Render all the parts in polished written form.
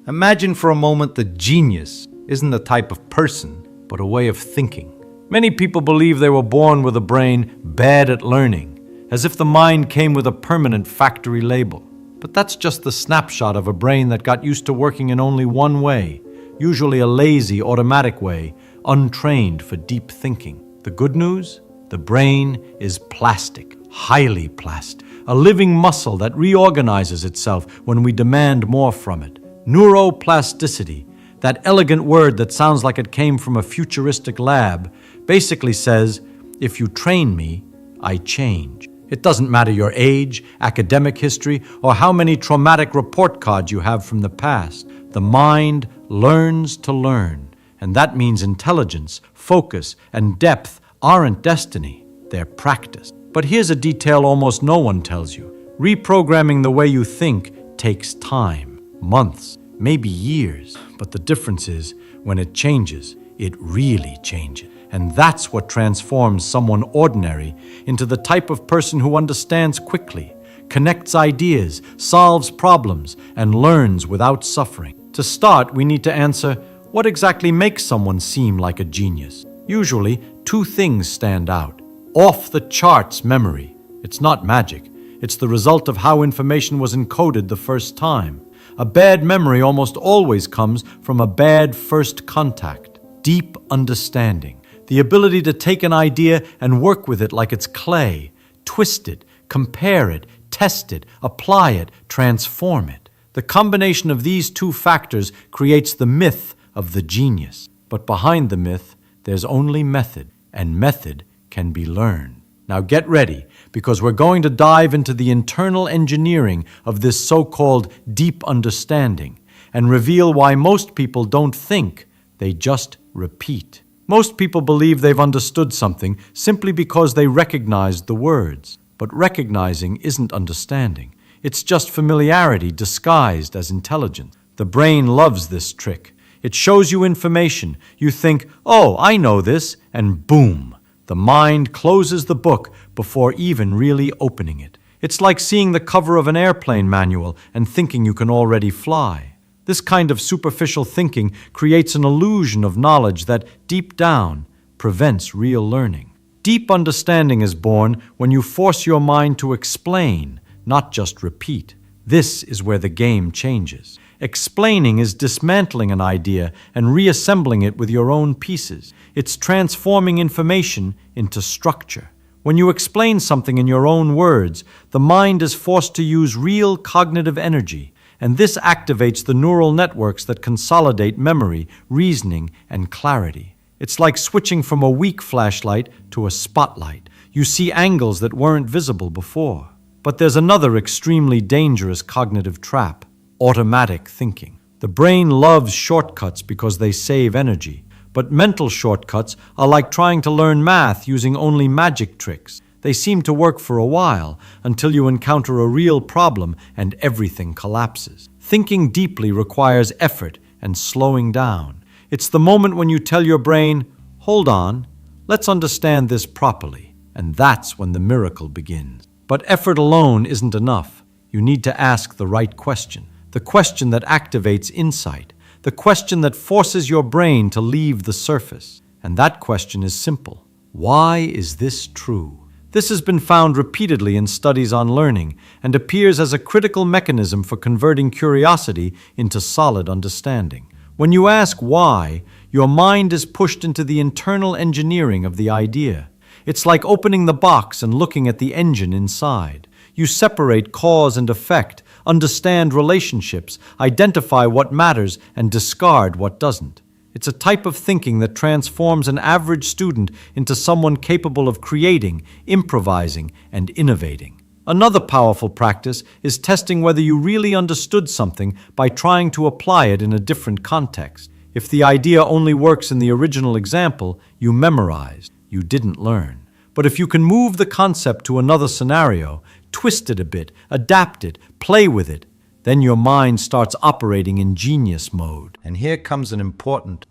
Imagine for a moment that genius isn't a type of person, but a way of thinking. Many people believe they were born with a brain bad at learning, as if the mind came with a permanent factory label. But that's just the snapshot of a brain that got used to working in only one way, usually a lazy, automatic way, untrained for deep thinking. The good news? The brain is plastic, highly plastic, a living muscle that reorganizes itself when we demand more from it. Neuroplasticity, that elegant word that sounds like it came from a futuristic lab, basically says, if you train me, I change. It doesn't matter your age, academic history, or how many traumatic report cards you have from the past. The mind learns to learn, and that means intelligence, focus, and depth aren't destiny, they're practice. But here's a detail almost no one tells you. Reprogramming the way you think takes time, months, maybe years. But the difference is, when it changes, it really changes. And that's what transforms someone ordinary into the type of person who understands quickly, connects ideas, solves problems, and learns without suffering. To start, we need to answer, what exactly makes someone seem like a genius? Usually, two things stand out. Off-the-charts memory. It's not magic. It's the result of how information was encoded the first time. A bad memory almost always comes from a bad first contact. Deep understanding. The ability to take an idea and work with it like it's clay, twist it, compare it, test it, apply it, transform it. The combination of these two factors creates the myth of the genius. But behind the myth, there's only method, and method can be learned. Now get ready, because we're going to dive into the internal engineering of this so-called deep understanding and reveal why most people don't think, they just repeat. Most people believe they've understood something simply because they recognized the words. But recognizing isn't understanding. It's just familiarity disguised as intelligence. The brain loves this trick. It shows you information. You think, oh, I know this, and boom, the mind closes the book before even really opening it. It's like seeing the cover of an airplane manual and thinking you can already fly. This kind of superficial thinking creates an illusion of knowledge that, deep down, prevents real learning. Deep understanding is born when you force your mind to explain, not just repeat. This is where the game changes. Explaining is dismantling an idea and reassembling it with your own pieces. It's transforming information into structure. When you explain something in your own words, the mind is forced to use real cognitive energy, and this activates the neural networks that consolidate memory, reasoning, and clarity. It's like switching from a weak flashlight to a spotlight. You see angles that weren't visible before. But there's another extremely dangerous cognitive trap: automatic thinking. The brain loves shortcuts because they save energy. But mental shortcuts are like trying to learn math using only magic tricks. They seem to work for a while until you encounter a real problem and everything collapses. Thinking deeply requires effort and slowing down. It's the moment when you tell your brain, hold on, let's understand this properly. And that's when the miracle begins. But effort alone isn't enough. You need to ask the right question. The question that activates insight. The question that forces your brain to leave the surface. And that question is simple. Why is this true? This has been found repeatedly in studies on learning and appears as a critical mechanism for converting curiosity into solid understanding. When you ask why, your mind is pushed into the internal engineering of the idea. It's like opening the box and looking at the engine inside. You separate cause and effect, understand relationships, identify what matters, and discard what doesn't. It's a type of thinking that transforms an average student into someone capable of creating, improvising, and innovating. Another powerful practice is testing whether you really understood something by trying to apply it in a different context. If the idea only works in the original example, you memorized, you didn't learn. But if you can move the concept to another scenario, twist it a bit, adapt it, play with it, then your mind starts operating in genius mode. And here comes an important,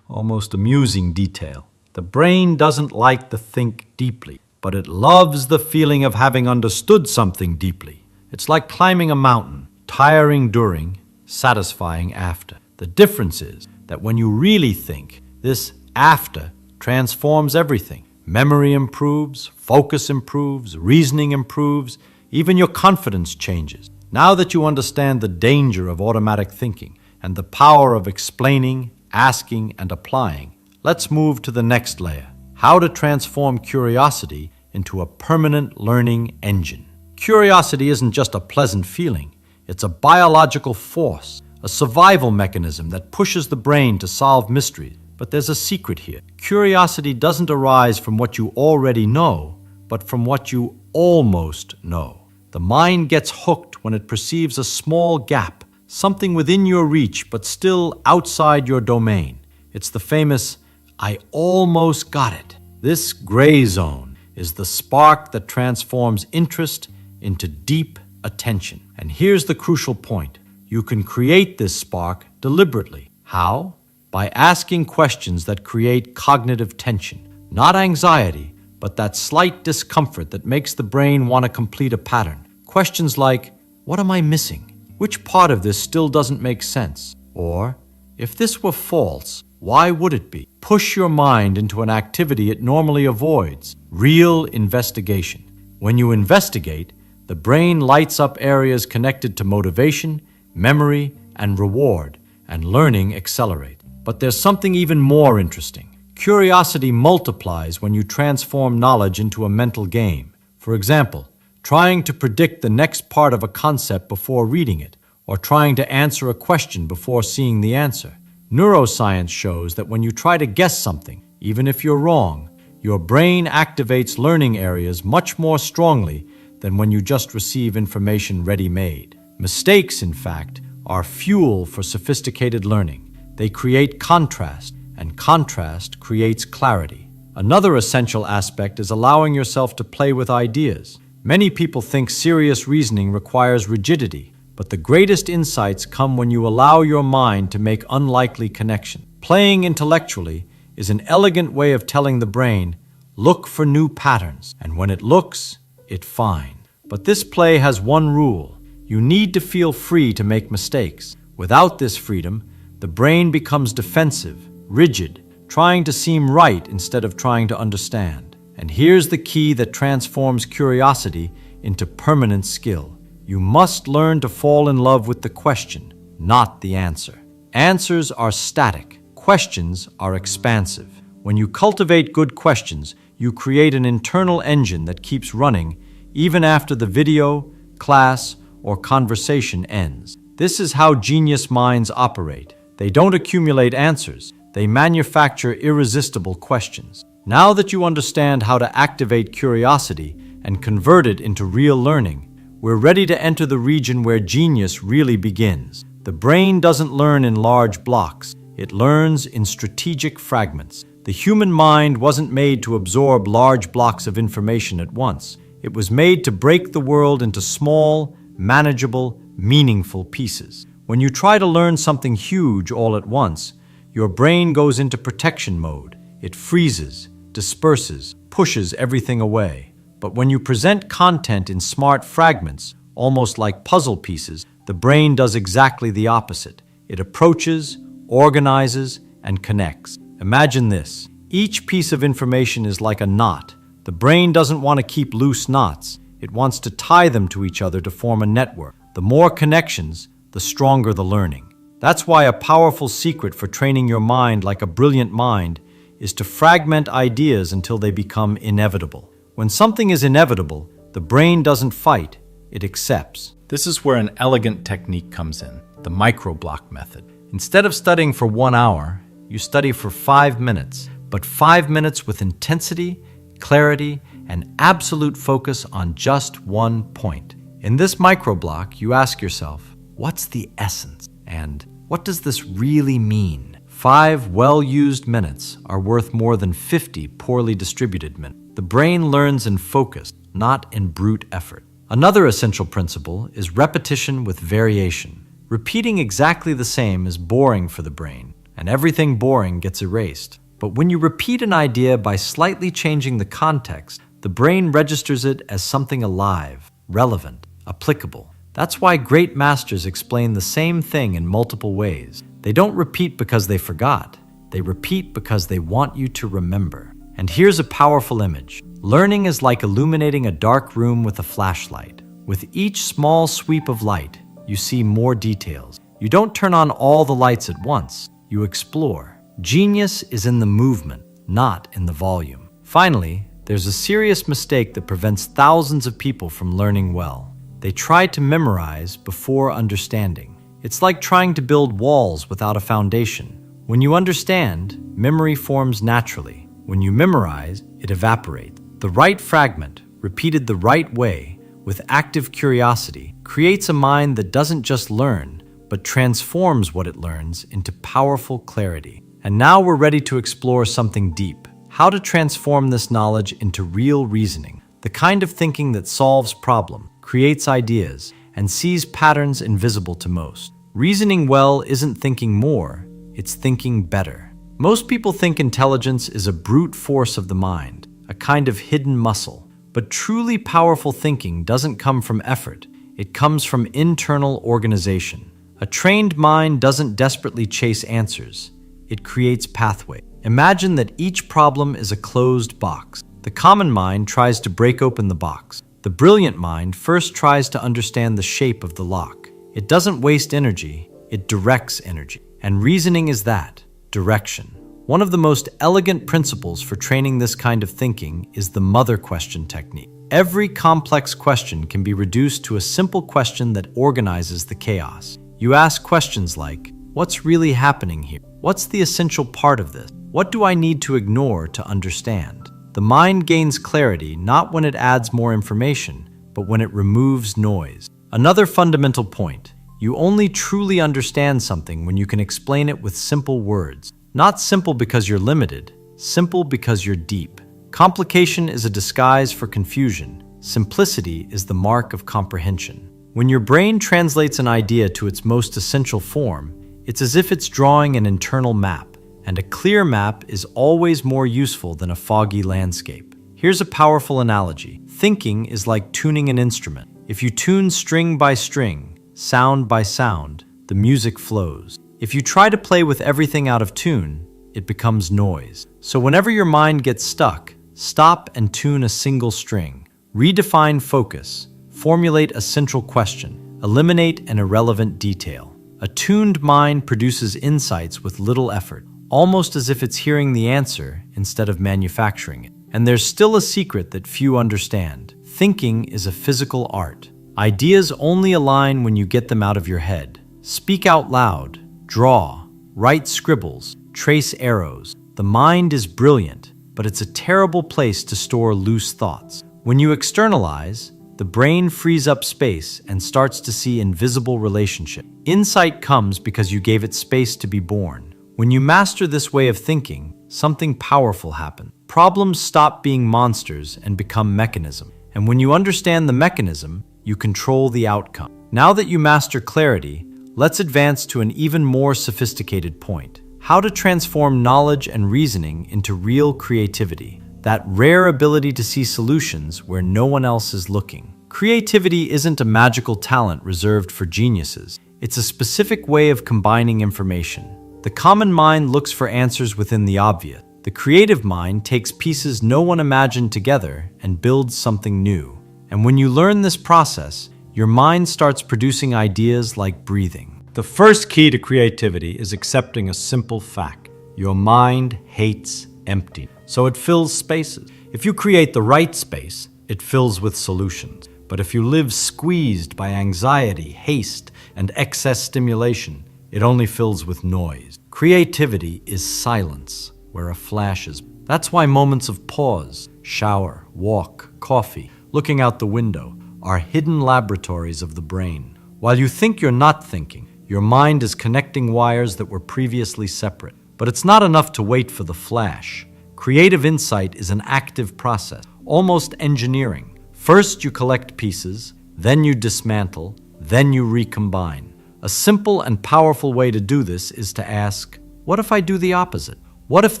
almost amusing detail. The brain doesn't like to think deeply, but it loves the feeling of having understood something deeply. It's like climbing a mountain, tiring during, satisfying after. The difference is that when you really think, this after transforms everything. Memory improves, focus improves, reasoning improves, even your confidence changes. Now that you understand the danger of automatic thinking and the power of explaining, asking, and applying, let's move to the next layer: how to transform curiosity into a permanent learning engine. Curiosity isn't just a pleasant feeling, it's a biological force, a survival mechanism that pushes the brain to solve mysteries. But there's a secret here. Curiosity doesn't arise from what you already know, but from what you almost know. The mind gets hooked when it perceives a small gap, something within your reach but still outside your domain. It's the famous, "I almost got it." This gray zone is the spark that transforms interest into deep attention. And here's the crucial point. You can create this spark deliberately. How? By asking questions that create cognitive tension. Not anxiety, but that slight discomfort that makes the brain want to complete a pattern. Questions like, what am I missing? Which part of this still doesn't make sense? Or, if this were false, why would it be? Push your mind into an activity it normally avoids. Real investigation. When you investigate, the brain lights up areas connected to motivation, memory, and reward, and learning accelerates. But there's something even more interesting. Curiosity multiplies when you transform knowledge into a mental game. For example, trying to predict the next part of a concept before reading it, or trying to answer a question before seeing the answer. Neuroscience shows that when you try to guess something, even if you're wrong, your brain activates learning areas much more strongly than when you just receive information ready-made. Mistakes, in fact, are fuel for sophisticated learning. They create contrast, and contrast creates clarity. Another essential aspect is allowing yourself to play with ideas. Many people think serious reasoning requires rigidity, but the greatest insights come when you allow your mind to make unlikely connections. Playing intellectually is an elegant way of telling the brain, look for new patterns, and when it looks, it finds. But this play has one rule. You need to feel free to make mistakes. Without this freedom, the brain becomes defensive, rigid, trying to seem right instead of trying to understand. And here's the key that transforms curiosity into permanent skill. You must learn to fall in love with the question, not the answer. Answers are static. Questions are expansive. When you cultivate good questions, you create an internal engine that keeps running even after the video, class, or conversation ends. This is how genius minds operate. They don't accumulate answers. They manufacture irresistible questions. Now that you understand how to activate curiosity and convert it into real learning, we're ready to enter the region where genius really begins. The brain doesn't learn in large blocks. It learns in strategic fragments. The human mind wasn't made to absorb large blocks of information at once. It was made to break the world into small, manageable, meaningful pieces. When you try to learn something huge all at once, your brain goes into protection mode. It freezes, disperses, pushes everything away. But when you present content in smart fragments, almost like puzzle pieces, the brain does exactly the opposite. It approaches, organizes, and connects. Imagine this. Each piece of information is like a knot. The brain doesn't want to keep loose knots. It wants to tie them to each other to form a network. The more connections, the stronger the learning. That's why a powerful secret for training your mind like a brilliant mind is to fragment ideas until they become inevitable. When something is inevitable, the brain doesn't fight, it accepts. This is where an elegant technique comes in, the micro-block method. Instead of studying for 1 hour, you study for 5 minutes, but 5 minutes with intensity, clarity, and absolute focus on just one point. In this micro-block, you ask yourself, what's the essence? And what does this really mean? 5 well-used minutes are worth more than 50 poorly distributed minutes. The brain learns in focus, not in brute effort. Another essential principle is repetition with variation. Repeating exactly the same is boring for the brain, and everything boring gets erased. But when you repeat an idea by slightly changing the context, the brain registers it as something alive, relevant, applicable. That's why great masters explain the same thing in multiple ways. They don't repeat because they forgot. They repeat because they want you to remember. And here's a powerful image. Learning is like illuminating a dark room with a flashlight. With each small sweep of light, you see more details. You don't turn on all the lights at once. You explore. Genius is in the movement, not in the volume. Finally, there's a serious mistake that prevents thousands of people from learning well. They try to memorize before understanding. It's like trying to build walls without a foundation. When you understand, memory forms naturally. When you memorize, it evaporates. The right fragment, repeated the right way, with active curiosity, creates a mind that doesn't just learn, but transforms what it learns into powerful clarity. And now we're ready to explore something deep: how to transform this knowledge into real reasoning, the kind of thinking that solves problems, creates ideas, and sees patterns invisible to most. Reasoning well isn't thinking more, it's thinking better. Most people think intelligence is a brute force of the mind, a kind of hidden muscle. But truly powerful thinking doesn't come from effort, it comes from internal organization. A trained mind doesn't desperately chase answers, it creates pathways. Imagine that each problem is a closed box. The common mind tries to break open the box. The brilliant mind first tries to understand the shape of the lock. It doesn't waste energy, it directs energy. And reasoning is that, direction. One of the most elegant principles for training this kind of thinking is the mother question technique. Every complex question can be reduced to a simple question that organizes the chaos. You ask questions like, what's really happening here? What's the essential part of this? What do I need to ignore to understand? The mind gains clarity not when it adds more information, but when it removes noise. Another fundamental point: you only truly understand something when you can explain it with simple words. Not simple because you're limited, simple because you're deep. Complication is a disguise for confusion. Simplicity is the mark of comprehension. When your brain translates an idea to its most essential form, it's as if it's drawing an internal map. And a clear map is always more useful than a foggy landscape. Here's a powerful analogy. Thinking is like tuning an instrument. If you tune string by string, sound by sound, the music flows. If you try to play with everything out of tune, it becomes noise. So whenever your mind gets stuck, stop and tune a single string. Redefine focus. Formulate a central question. Eliminate an irrelevant detail. A tuned mind produces insights with little effort, almost as if it's hearing the answer instead of manufacturing it. And there's still a secret that few understand. Thinking is a physical art. Ideas only align when you get them out of your head. Speak out loud, draw, write scribbles, trace arrows. The mind is brilliant, but it's a terrible place to store loose thoughts. When you externalize, the brain frees up space and starts to see invisible relationships. Insight comes because you gave it space to be born. When you master this way of thinking, something powerful happens. Problems stop being monsters and become mechanisms. And when you understand the mechanism, you control the outcome. Now that you master clarity, let's advance to an even more sophisticated point: how to transform knowledge and reasoning into real creativity, that rare ability to see solutions where no one else is looking. Creativity isn't a magical talent reserved for geniuses. It's a specific way of combining information. The common mind looks for answers within the obvious. The creative mind takes pieces no one imagined together and builds something new. And when you learn this process, your mind starts producing ideas like breathing. The first key to creativity is accepting a simple fact. Your mind hates empty, so it fills spaces. If you create the right space, it fills with solutions. But if you live squeezed by anxiety, haste, and excess stimulation, it only fills with noise. Creativity is silence where a flash is. That's why moments of pause, shower, walk, coffee, looking out the window are hidden laboratories of the brain. While you think you're not thinking, your mind is connecting wires that were previously separate. But it's not enough to wait for the flash. Creative insight is an active process, almost engineering. First you collect pieces, then you dismantle, then you recombine. A simple and powerful way to do this is to ask, what if I do the opposite? What if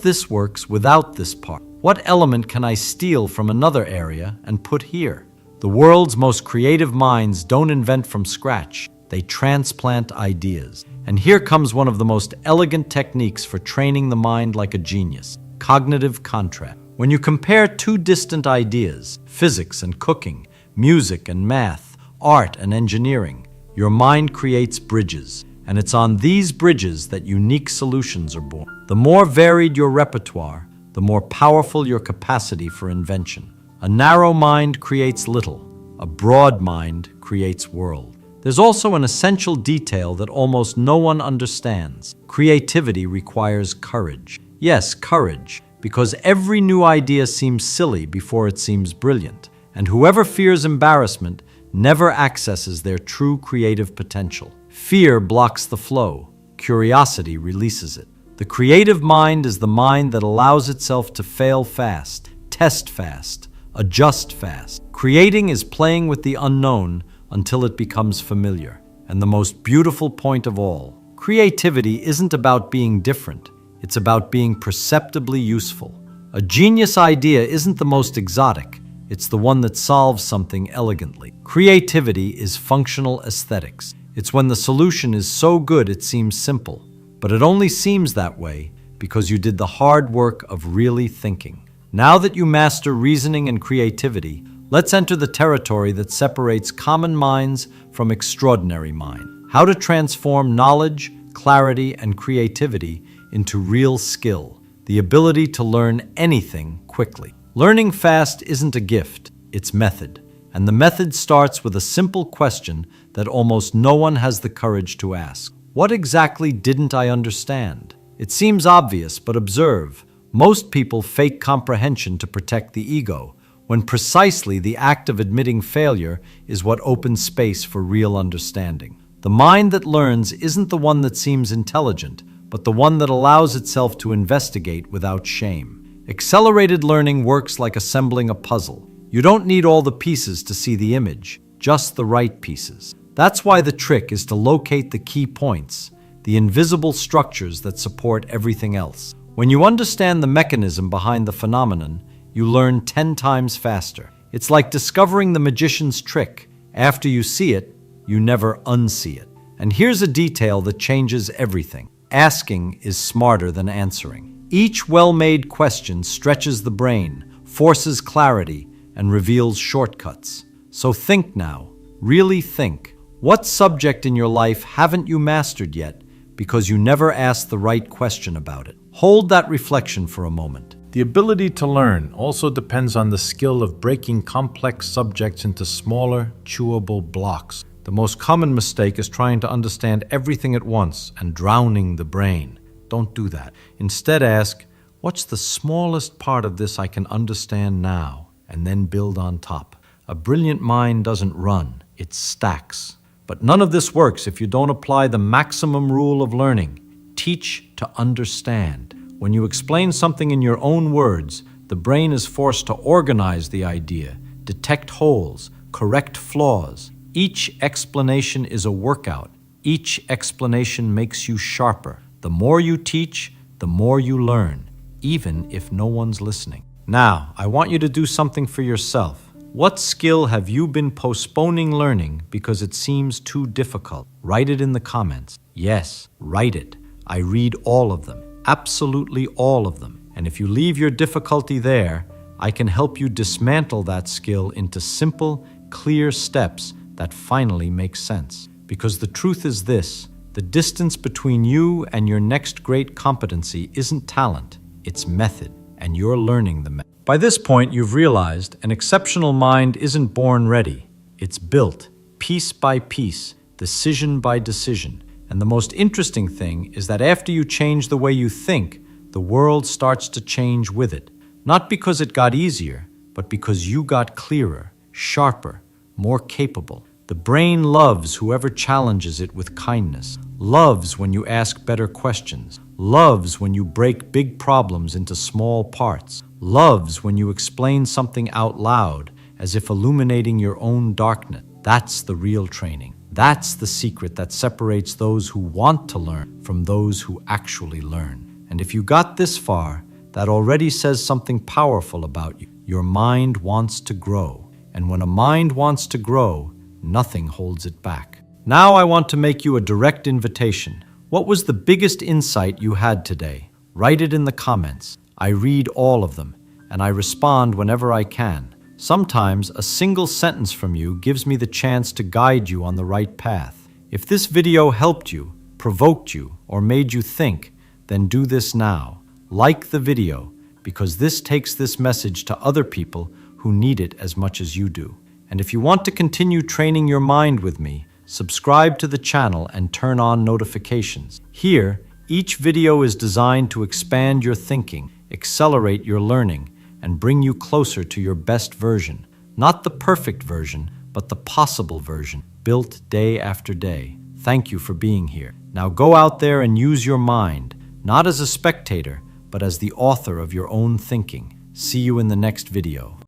this works without this part? What element can I steal from another area and put here? The world's most creative minds don't invent from scratch. They transplant ideas. And here comes one of the most elegant techniques for training the mind like a genius: cognitive contrast. When you compare two distant ideas, physics and cooking, music and math, art and engineering, your mind creates bridges. And it's on these bridges that unique solutions are born. The more varied your repertoire, the more powerful your capacity for invention. A narrow mind creates little. A broad mind creates world. There's also an essential detail that almost no one understands. Creativity requires courage. Yes, courage, because every new idea seems silly before it seems brilliant. And whoever fears embarrassment never accesses their true creative potential. Fear blocks the flow. Curiosity releases it. The creative mind is the mind that allows itself to fail fast, test fast, adjust fast. Creating is playing with the unknown until it becomes familiar. And the most beautiful point of all, creativity isn't about being different. It's about being perceptibly useful. A genius idea isn't the most exotic. It's the one that solves something elegantly. Creativity is functional aesthetics. It's when the solution is so good it seems simple. But it only seems that way because you did the hard work of really thinking. Now that you master reasoning and creativity, let's enter the territory that separates common minds from extraordinary minds. How to transform knowledge, clarity, and creativity into real skill. The ability to learn anything quickly. Learning fast isn't a gift, it's method. And the method starts with a simple question that almost no one has the courage to ask. What exactly didn't I understand? It seems obvious, but observe. Most people fake comprehension to protect the ego, when precisely the act of admitting failure is what opens space for real understanding. The mind that learns isn't the one that seems intelligent, but the one that allows itself to investigate without shame. Accelerated learning works like assembling a puzzle. You don't need all the pieces to see the image, just the right pieces. That's why the trick is to locate the key points, the invisible structures that support everything else. When you understand the mechanism behind the phenomenon, you learn 10 times faster. It's like discovering the magician's trick. After you see it, you never unsee it. And here's a detail that changes everything. Asking is smarter than answering. Each well-made question stretches the brain, forces clarity, and reveals shortcuts. So think now. Really think. What subject in your life haven't you mastered yet because you never asked the right question about it? Hold that reflection for a moment. The ability to learn also depends on the skill of breaking complex subjects into smaller, chewable blocks. The most common mistake is trying to understand everything at once and drowning the brain. Don't do that. Instead ask, what's the smallest part of this I can understand now, and then build on top. A brilliant mind doesn't run, it stacks. But none of this works if you don't apply the maximum rule of learning. Teach to understand. When you explain something in your own words, the brain is forced to organize the idea, detect holes, correct flaws. Each explanation is a workout. Each explanation makes you sharper. The more you teach, the more you learn, even if no one's listening. Now, I want you to do something for yourself. What skill have you been postponing learning because it seems too difficult? Write it in the comments. Yes, write it. I read all of them. Absolutely all of them. And if you leave your difficulty there, I can help you dismantle that skill into simple, clear steps that finally make sense. Because the truth is this, the distance between you and your next great competency isn't talent, it's method, and you're learning the method. By this point, you've realized an exceptional mind isn't born ready. It's built, piece by piece, decision by decision. And the most interesting thing is that after you change the way you think, the world starts to change with it. Not because it got easier, but because you got clearer, sharper, more capable. The brain loves whoever challenges it with kindness, loves when you ask better questions, loves when you break big problems into small parts, loves when you explain something out loud as if illuminating your own darkness. That's the real training. That's the secret that separates those who want to learn from those who actually learn. And if you got this far, that already says something powerful about you. Your mind wants to grow. And when a mind wants to grow, nothing holds it back. Now I want to make you a direct invitation. What was the biggest insight you had today? Write it in the comments. I read all of them, and I respond whenever I can. Sometimes a single sentence from you gives me the chance to guide you on the right path. If this video helped you, provoked you, or made you think, then do this now. Like the video, because this takes this message to other people who need it as much as you do. And if you want to continue training your mind with me, subscribe to the channel and turn on notifications. Here, each video is designed to expand your thinking, accelerate your learning, and bring you closer to your best version. Not the perfect version, but the possible version, built day after day. Thank you for being here. Now go out there and use your mind, not as a spectator, but as the author of your own thinking. See you in the next video.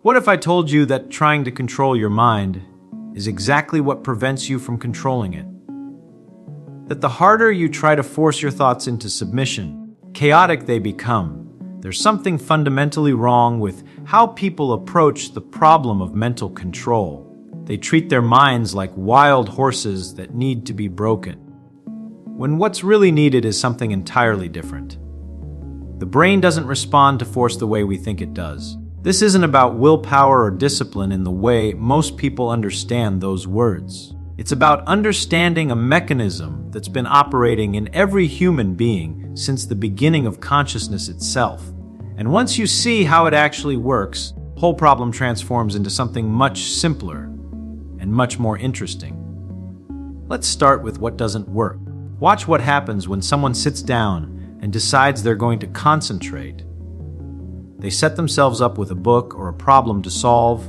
What if I told you that trying to control your mind is exactly what prevents you from controlling it? That the harder you try to force your thoughts into submission, chaotic they become. There's something fundamentally wrong with how people approach the problem of mental control. They treat their minds like wild horses that need to be broken, when what's really needed is something entirely different. The brain doesn't respond to force the way we think it does. This isn't about willpower or discipline in the way most people understand those words. It's about understanding a mechanism that's been operating in every human being since the beginning of consciousness itself. And once you see how it actually works, the whole problem transforms into something much simpler and much more interesting. Let's start with what doesn't work. Watch what happens when someone sits down and decides they're going to concentrate. They set themselves up with a book or a problem to solve,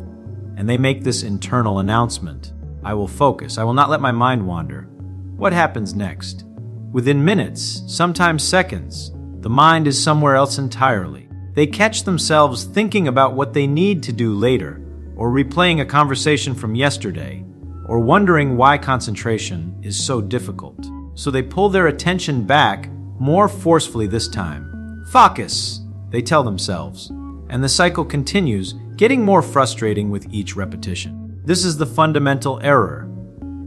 and they make this internal announcement. I will focus. I will not let my mind wander. What happens next? Within minutes, sometimes seconds, the mind is somewhere else entirely. They catch themselves thinking about what they need to do later, or replaying a conversation from yesterday, or wondering why concentration is so difficult. So they pull their attention back more forcefully this time. Focus, they tell themselves, and the cycle continues, getting more frustrating with each repetition. This is the fundamental error.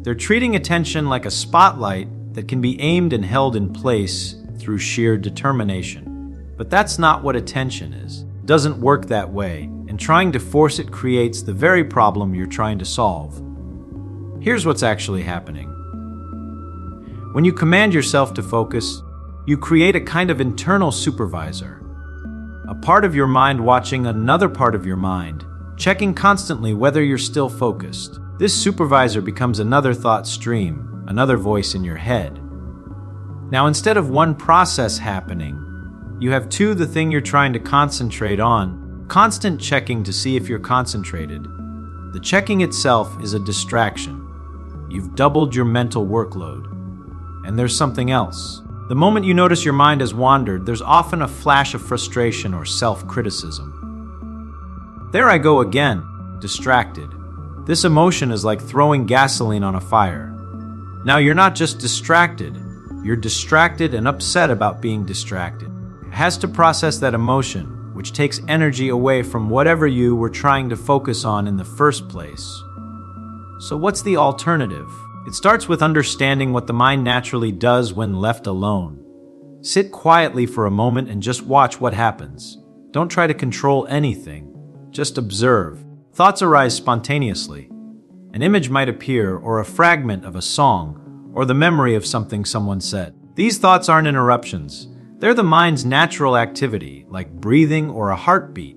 They're treating attention like a spotlight that can be aimed and held in place through sheer determination. But that's not what attention is. It doesn't work that way, and trying to force it creates the very problem you're trying to solve. Here's what's actually happening. When you command yourself to focus, you create a kind of internal supervisor. A part of your mind watching another part of your mind, checking constantly whether you're still focused. This supervisor becomes another thought stream, another voice in your head. Now, instead of one process happening, you have two, the thing you're trying to concentrate on, constant checking to see if you're concentrated. The checking itself is a distraction. You've doubled your mental workload. And there's something else. The moment you notice your mind has wandered, there's often a flash of frustration or self-criticism. There I go again, distracted. This emotion is like throwing gasoline on a fire. Now you're not just distracted, you're distracted and upset about being distracted. It has to process that emotion, which takes energy away from whatever you were trying to focus on in the first place. So what's the alternative? It starts with understanding what the mind naturally does when left alone. Sit quietly for a moment and just watch what happens. Don't try to control anything. Just observe. Thoughts arise spontaneously. An image might appear, or a fragment of a song, or the memory of something someone said. These thoughts aren't interruptions. They're the mind's natural activity, like breathing or a heartbeat.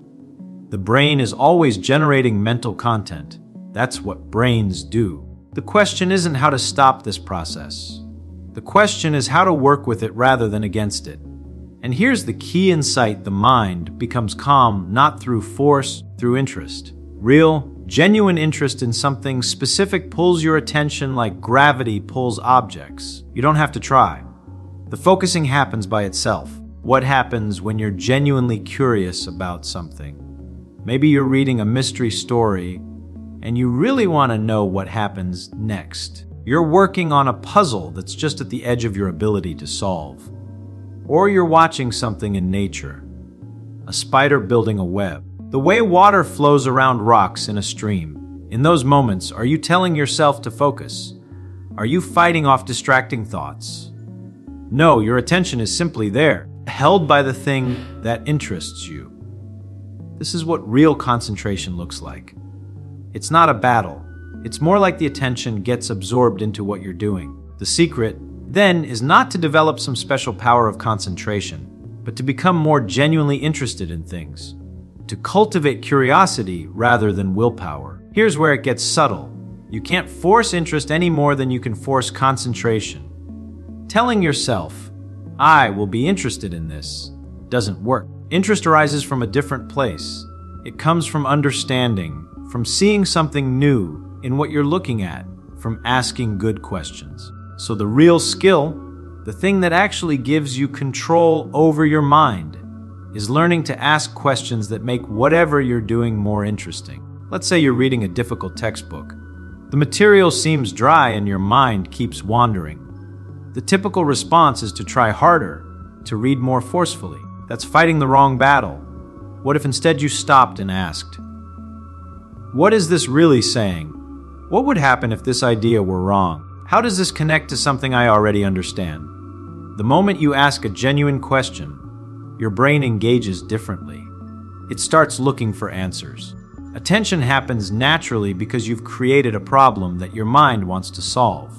The brain is always generating mental content. That's what brains do. The question isn't how to stop this process. The question is how to work with it rather than against it. And here's the key insight: the mind becomes calm not through force, through interest. Real, genuine interest in something specific pulls your attention like gravity pulls objects. You don't have to try. The focusing happens by itself. What happens when you're genuinely curious about something? Maybe you're reading a mystery story and you really want to know what happens next. You're working on a puzzle that's just at the edge of your ability to solve. Or you're watching something in nature, a spider building a web. The way water flows around rocks in a stream. In those moments, are you telling yourself to focus? Are you fighting off distracting thoughts? No, your attention is simply there, held by the thing that interests you. This is what real concentration looks like. It's not a battle. It's more like the attention gets absorbed into what you're doing. The secret, then, is not to develop some special power of concentration, but to become more genuinely interested in things. To cultivate curiosity rather than willpower. Here's where it gets subtle. You can't force interest any more than you can force concentration. Telling yourself, I will be interested in this, doesn't work. Interest arises from a different place. It comes from understanding, from seeing something new in what you're looking at, from asking good questions. So the real skill, the thing that actually gives you control over your mind, is learning to ask questions that make whatever you're doing more interesting. Let's say you're reading a difficult textbook. The material seems dry and your mind keeps wandering. The typical response is to try harder, to read more forcefully. That's fighting the wrong battle. What if instead you stopped and asked, what is this really saying? What would happen if this idea were wrong? How does this connect to something I already understand? The moment you ask a genuine question, your brain engages differently. It starts looking for answers. Attention happens naturally because you've created a problem that your mind wants to solve.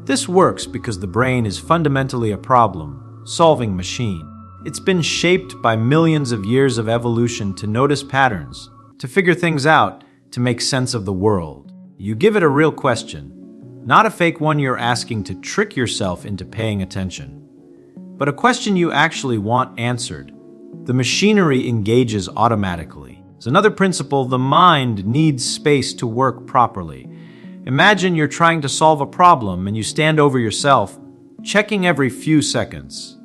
This works because the brain is fundamentally a problem-solving machine. It's been shaped by millions of years of evolution to notice patterns, to figure things out, to make sense of the world. You give it a real question, not a fake one you're asking to trick yourself into paying attention, but a question you actually want answered. The machinery engages automatically. As another principle, the mind needs space to work properly. Imagine you're trying to solve a problem and you stand over yourself, checking every few seconds.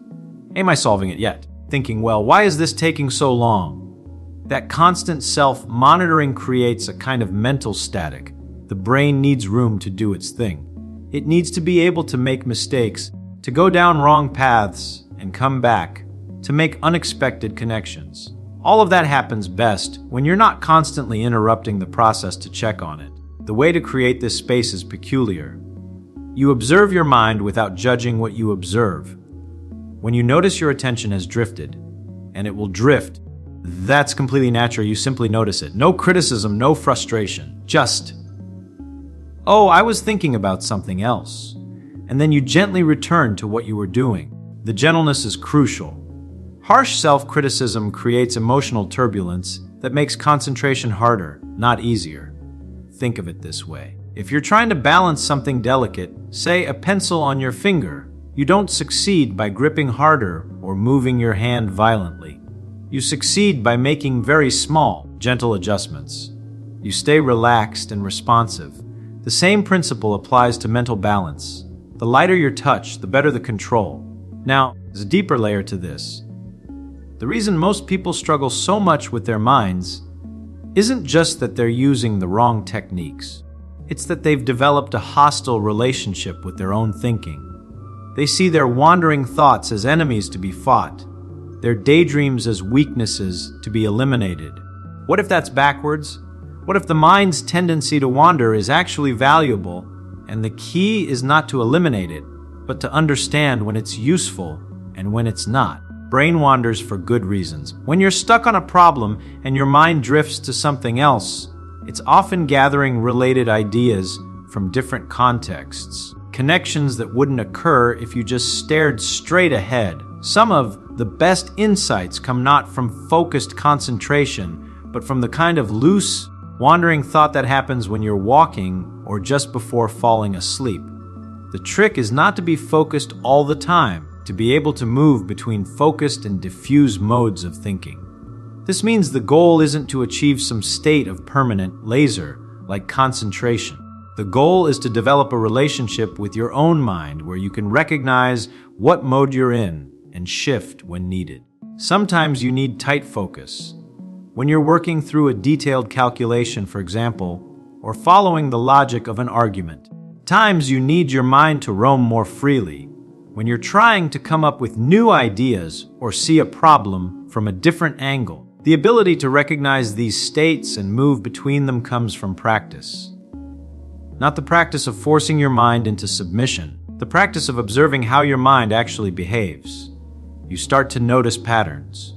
Am I solving it yet? Thinking, well, why is this taking so long? That constant self-monitoring creates a kind of mental static. The brain needs room to do its thing. It needs to be able to make mistakes, to go down wrong paths and come back, to make unexpected connections. All of that happens best when you're not constantly interrupting the process to check on it. The way to create this space is peculiar. You observe your mind without judging what you observe. When you notice your attention has drifted, and it will drift, that's completely natural. You simply notice it. No criticism, no frustration. Just, oh, I was thinking about something else. And then you gently return to what you were doing. The gentleness is crucial. Harsh self-criticism creates emotional turbulence that makes concentration harder, not easier. Think of it this way. If you're trying to balance something delicate, say a pencil on your finger, you don't succeed by gripping harder or moving your hand violently. You succeed by making very small, gentle adjustments. You stay relaxed and responsive. The same principle applies to mental balance. The lighter your touch, the better the control. Now, there's a deeper layer to this. The reason most people struggle so much with their minds isn't just that they're using the wrong techniques. It's that they've developed a hostile relationship with their own thinking. They see their wandering thoughts as enemies to be fought, their daydreams as weaknesses to be eliminated. What if that's backwards? What if the mind's tendency to wander is actually valuable, and the key is not to eliminate it, but to understand when it's useful and when it's not? Brain wanders for good reasons. When you're stuck on a problem and your mind drifts to something else, it's often gathering related ideas from different contexts, connections that wouldn't occur if you just stared straight ahead. Some of the best insights come not from focused concentration, but from the kind of loose, wandering thought that happens when you're walking or just before falling asleep. The trick is not to be focused all the time, to be able to move between focused and diffuse modes of thinking. This means the goal isn't to achieve some state of permanent laser, like concentration. The goal is to develop a relationship with your own mind where you can recognize what mode you're in and shift when needed. Sometimes you need tight focus. When you're working through a detailed calculation, for example, or following the logic of an argument. Times you need your mind to roam more freely. When you're trying to come up with new ideas or see a problem from a different angle. The ability to recognize these states and move between them comes from practice. Not the practice of forcing your mind into submission, the practice of observing how your mind actually behaves. You start to notice patterns.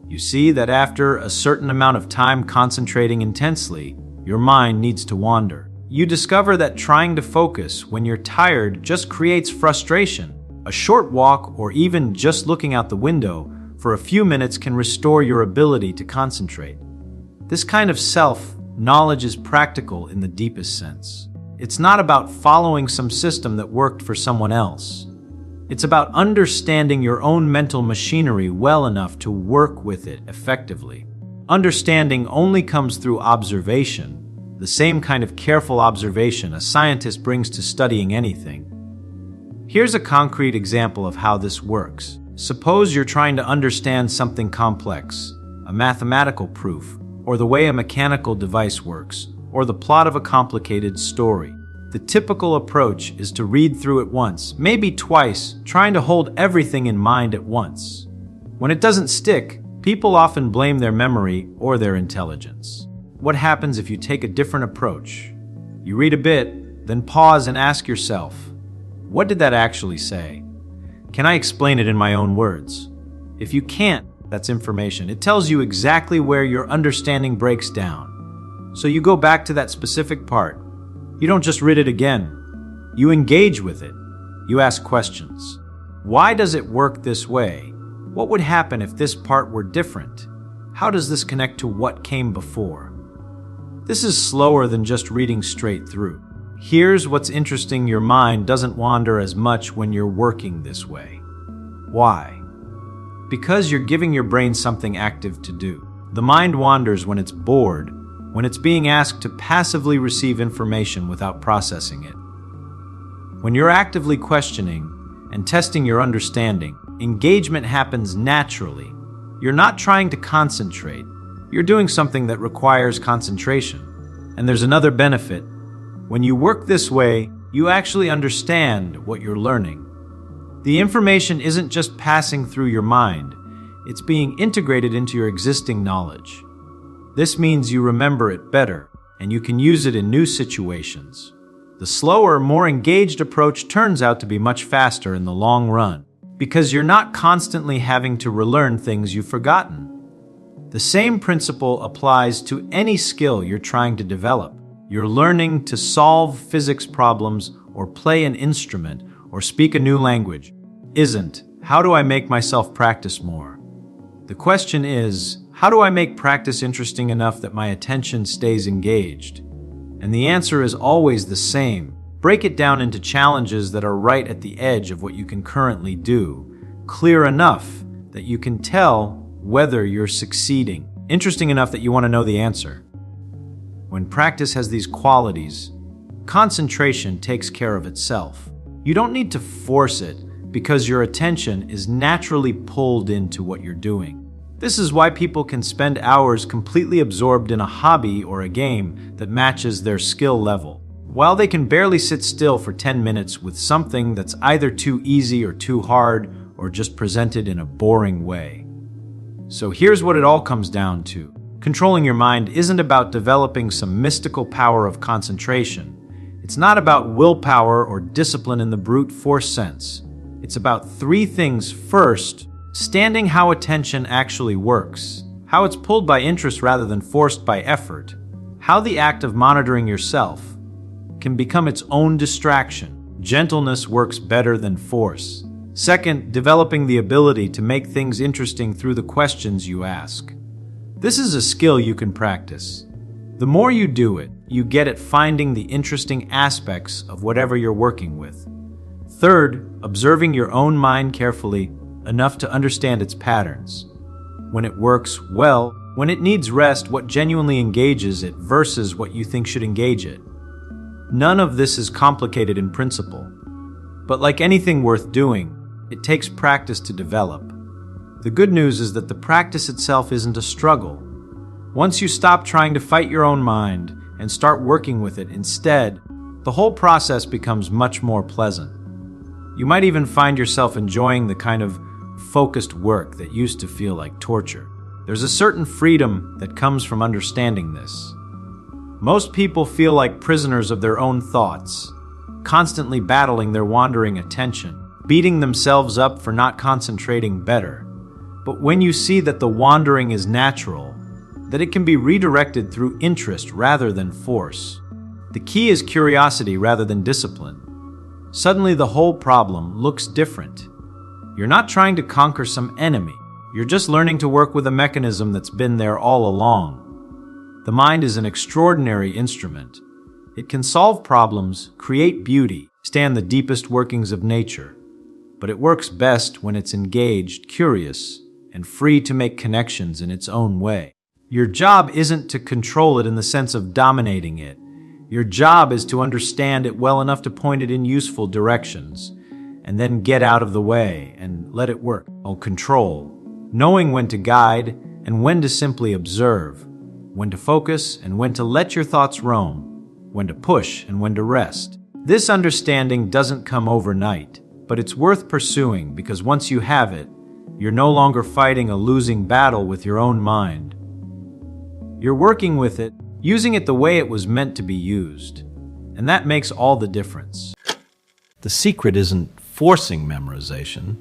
You see that after a certain amount of time concentrating intensely, your mind needs to wander. You discover that trying to focus when you're tired just creates frustration. A short walk or even just looking out the window for a few minutes can restore your ability to concentrate. This kind of self-knowledge is practical in the deepest sense. It's not about following some system that worked for someone else. It's about understanding your own mental machinery well enough to work with it effectively. Understanding only comes through observation, the same kind of careful observation a scientist brings to studying anything. Here's a concrete example of how this works. Suppose you're trying to understand something complex, a mathematical proof, or the way a mechanical device works, or the plot of a complicated story. The typical approach is to read through it once, maybe twice, trying to hold everything in mind at once. When it doesn't stick, people often blame their memory or their intelligence. What happens if you take a different approach? You read a bit, then pause and ask yourself, what did that actually say? Can I explain it in my own words? If you can't, that's information. It tells you exactly where your understanding breaks down. So you go back to that specific part. You don't just read it again. You engage with it. You ask questions. Why does it work this way? What would happen if this part were different? How does this connect to what came before? This is slower than just reading straight through. Here's what's interesting: your mind doesn't wander as much when you're working this way. Why? Because you're giving your brain something active to do. The mind wanders when it's bored, when it's being asked to passively receive information without processing it. When you're actively questioning and testing your understanding, engagement happens naturally. You're not trying to concentrate. You're doing something that requires concentration. And there's another benefit. When you work this way, you actually understand what you're learning. The information isn't just passing through your mind, it's being integrated into your existing knowledge. This means you remember it better, and you can use it in new situations. The slower, more engaged approach turns out to be much faster in the long run, because you're not constantly having to relearn things you've forgotten. The same principle applies to any skill you're trying to develop. You're learning to solve physics problems or play an instrument or speak a new language. Isn't, how do I make myself practice more? The question is, how do I make practice interesting enough that my attention stays engaged? And the answer is always the same. Break it down into challenges that are right at the edge of what you can currently do, clear enough that you can tell whether you're succeeding, interesting enough that you want to know the answer. When practice has these qualities, concentration takes care of itself. You don't need to force it because your attention is naturally pulled into what you're doing. This is why people can spend hours completely absorbed in a hobby or a game that matches their skill level, while they can barely sit still for 10 minutes with something that's either too easy or too hard or just presented in a boring way. So here's what it all comes down to. Controlling your mind isn't about developing some mystical power of concentration. It's not about willpower or discipline in the brute force sense. It's about three things. First, understanding how attention actually works, how it's pulled by interest rather than forced by effort, how the act of monitoring yourself can become its own distraction. Gentleness works better than force. Second, developing the ability to make things interesting through the questions you ask. This is a skill you can practice. The more you do it, you get at finding the interesting aspects of whatever you're working with. Third, observing your own mind carefully enough to understand its patterns. When it works well, when it needs rest, what genuinely engages it versus what you think should engage it. None of this is complicated in principle. But like anything worth doing, it takes practice to develop. The good news is that the practice itself isn't a struggle. Once you stop trying to fight your own mind and start working with it instead, the whole process becomes much more pleasant. You might even find yourself enjoying the kind of focused work that used to feel like torture. There's a certain freedom that comes from understanding this. Most people feel like prisoners of their own thoughts, constantly battling their wandering attention, beating themselves up for not concentrating better. But when you see that the wandering is natural, that it can be redirected through interest rather than force, the key is curiosity rather than discipline. Suddenly the whole problem looks different. You're not trying to conquer some enemy. You're just learning to work with a mechanism that's been there all along. The mind is an extraordinary instrument. It can solve problems, create beauty, stand the deepest workings of nature. But it works best when it's engaged, curious, and free to make connections in its own way. Your job isn't to control it in the sense of dominating it. Your job is to understand it well enough to point it in useful directions, and then get out of the way and let it work. Control. Knowing when to guide and when to simply observe, when to focus and when to let your thoughts roam, when to push and when to rest. This understanding doesn't come overnight, but it's worth pursuing because once you have it, you're no longer fighting a losing battle with your own mind. You're working with it, using it the way it was meant to be used, and that makes all the difference. The secret isn't forcing memorization,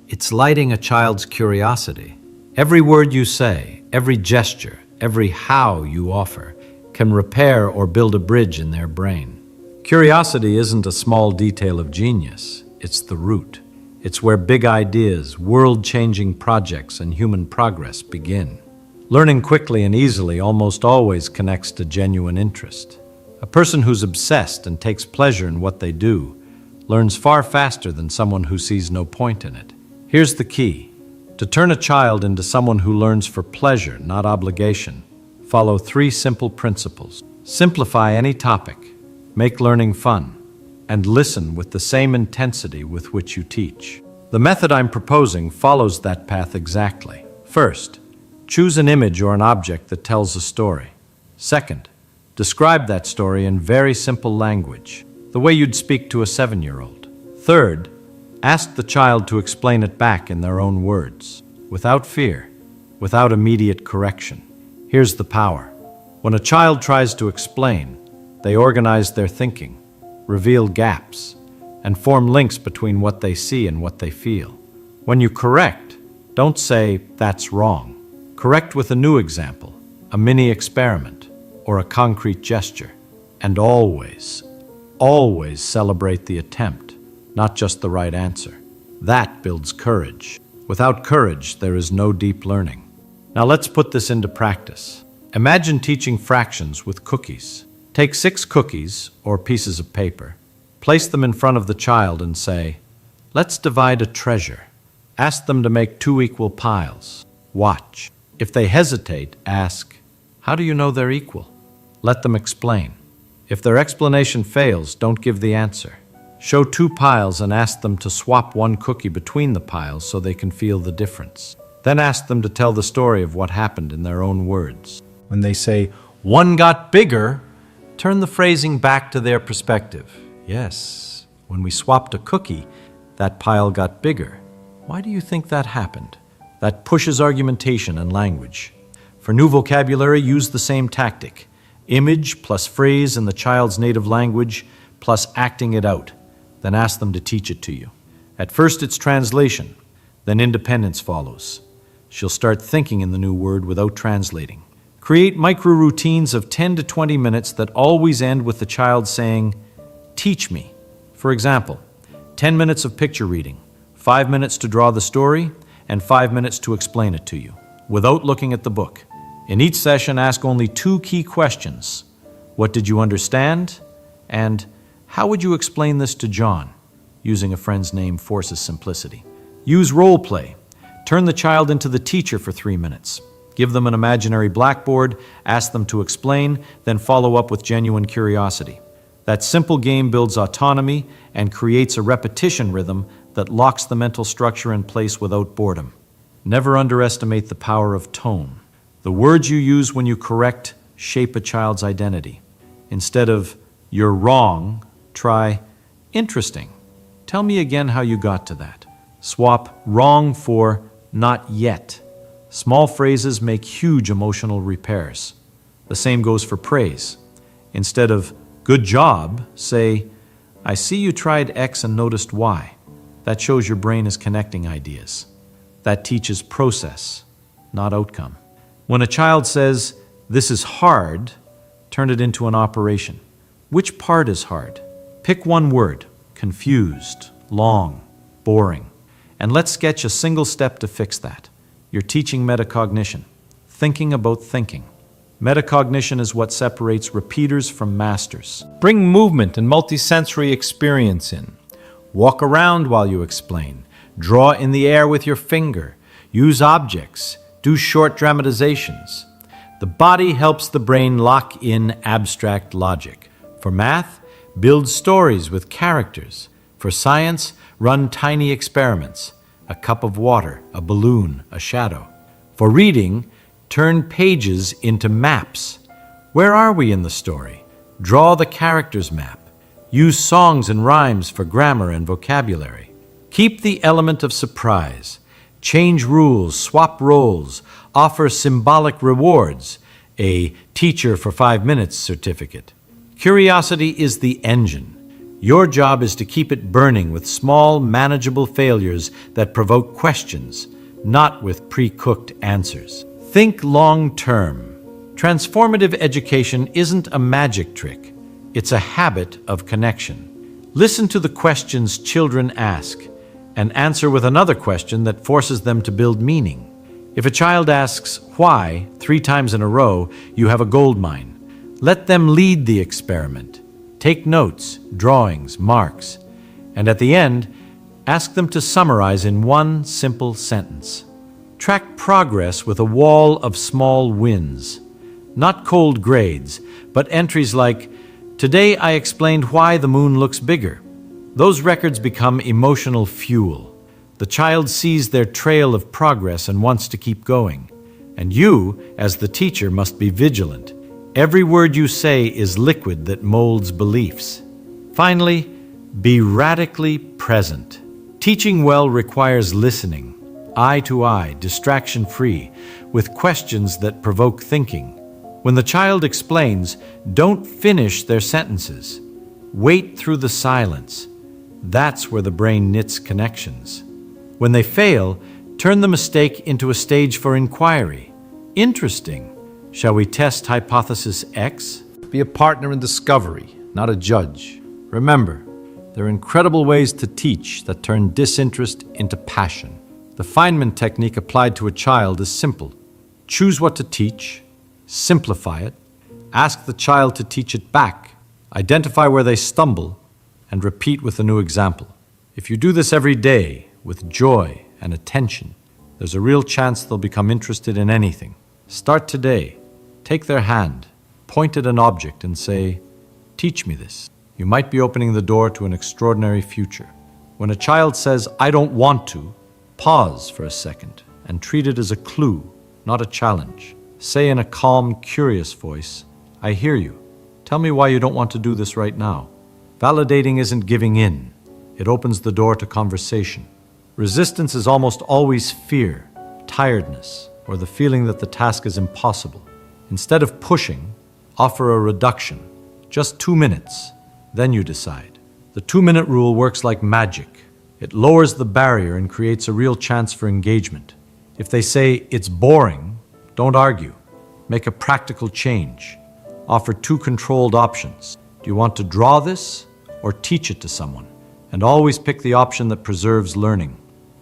it's lighting a child's curiosity. Every word you say, every gesture, every how you offer can repair or build a bridge in their brain. Curiosity isn't a small detail of genius, it's the root. It's where big ideas, world-changing projects, and human progress begin. Learning quickly and easily almost always connects to genuine interest. A person who's obsessed and takes pleasure in what they do learns far faster than someone who sees no point in it. Here's the key. To turn a child into someone who learns for pleasure, not obligation, follow 3 simple principles. Simplify any topic, make learning fun, and listen with the same intensity with which you teach. The method I'm proposing follows that path exactly. First, choose an image or an object that tells a story. Second, describe that story in very simple language, the way you'd speak to a 7-year-old. Third, ask the child to explain it back in their own words, without fear, without immediate correction. Here's the power. When a child tries to explain, they organize their thinking, reveal gaps, and form links between what they see and what they feel. When you correct, don't say, "That's wrong." Correct with a new example, a mini experiment, or a concrete gesture. And always celebrate the attempt, not just the right answer. That builds courage. Without courage, there is no deep learning. Now let's put this into practice. Imagine teaching fractions with cookies. Take 6 cookies, or pieces of paper, place them in front of the child and say, "Let's divide a treasure." Ask them to make 2 equal piles. Watch. If they hesitate, ask, "How do you know they're equal?" Let them explain. If their explanation fails, don't give the answer. Show 2 piles and ask them to swap 1 cookie between the piles so they can feel the difference. Then ask them to tell the story of what happened in their own words. When they say, "One got bigger," turn the phrasing back to their perspective. Yes, when we swapped a cookie, that pile got bigger. Why do you think that happened? That pushes argumentation and language. For new vocabulary, use the same tactic. Image plus phrase in the child's native language plus acting it out. Then ask them to teach it to you. At first it's translation, then independence follows. She'll start thinking in the new word without translating. Create micro-routines of 10 to 20 minutes that always end with the child saying, "Teach me." For example, 10 minutes of picture reading, 5 minutes to draw the story, and 5 minutes to explain it to you, without looking at the book. In each session, ask only 2 key questions. What did you understand? And how would you explain this to John? Using a friend's name forces simplicity. Use role play. Turn the child into the teacher for 3 minutes. Give them an imaginary blackboard, ask them to explain, then follow up with genuine curiosity. That simple game builds autonomy and creates a repetition rhythm that locks the mental structure in place without boredom. Never underestimate the power of tone. The words you use when you correct shape a child's identity. Instead of, "You're wrong," try, "Interesting. Tell me again how you got to that." Swap wrong for not yet. Small phrases make huge emotional repairs. The same goes for praise. Instead of, "Good job," say, "I see you tried X and noticed Y." That shows your brain is connecting ideas. That teaches process, not outcome. When a child says, "This is hard," turn it into an operation. Which part is hard? Pick one word: confused, long, boring. And let's sketch a single step to fix that. You're teaching metacognition, thinking about thinking. Metacognition is what separates repeaters from masters. Bring movement and multisensory experience in. Walk around while you explain. Draw in the air with your finger. Use objects. Do short dramatizations. The body helps the brain lock in abstract logic. For math, build stories with characters. For science, run tiny experiments. A cup of water, a balloon, a shadow. For reading, turn pages into maps. Where are we in the story? Draw the character's map. Use songs and rhymes for grammar and vocabulary. Keep the element of surprise. Change rules, swap roles, offer symbolic rewards, a teacher for 5 minutes certificate. Curiosity is the engine. Your job is to keep it burning with small, manageable failures that provoke questions, not with pre-cooked answers. Think long-term. Transformative education isn't a magic trick. It's a habit of connection. Listen to the questions children ask and answer with another question that forces them to build meaning. If a child asks why 3 times in a row, you have a gold mine. Let them lead the experiment. Take notes, drawings, marks, and at the end, ask them to summarize in one simple sentence. Track progress with a wall of small wins. Not cold grades, but entries like, "Today I explained why the moon looks bigger." Those records become emotional fuel. The child sees their trail of progress and wants to keep going. And you, as the teacher, must be vigilant. Every word you say is liquid that molds beliefs. Finally, be radically present. Teaching well requires listening, eye to eye, distraction-free, with questions that provoke thinking. When the child explains, don't finish their sentences. Wait through the silence. That's where the brain knits connections. When they fail, turn the mistake into a stage for inquiry. Interesting. Shall we test hypothesis X? Be a partner in discovery, not a judge. Remember, there are incredible ways to teach that turn disinterest into passion. The Feynman technique applied to a child is simple. Choose what to teach, simplify it, ask the child to teach it back, identify where they stumble, and repeat with a new example. If you do this every day with joy and attention, there's a real chance they'll become interested in anything. Start today. Take their hand, point at an object, and say, "Teach me this." You might be opening the door to an extraordinary future. When a child says, "I don't want to," pause for a second and treat it as a clue, not a challenge. Say in a calm, curious voice, "I hear you. Tell me why you don't want to do this right now." Validating isn't giving in. It opens the door to conversation. Resistance is almost always fear, tiredness, or the feeling that the task is impossible. Instead of pushing, offer a reduction. Just 2 minutes, then you decide. The 2-minute rule works like magic. It lowers the barrier and creates a real chance for engagement. If they say, "It's boring," don't argue. Make a practical change. Offer 2 controlled options. Do you want to draw this or teach it to someone? And always pick the option that preserves learning.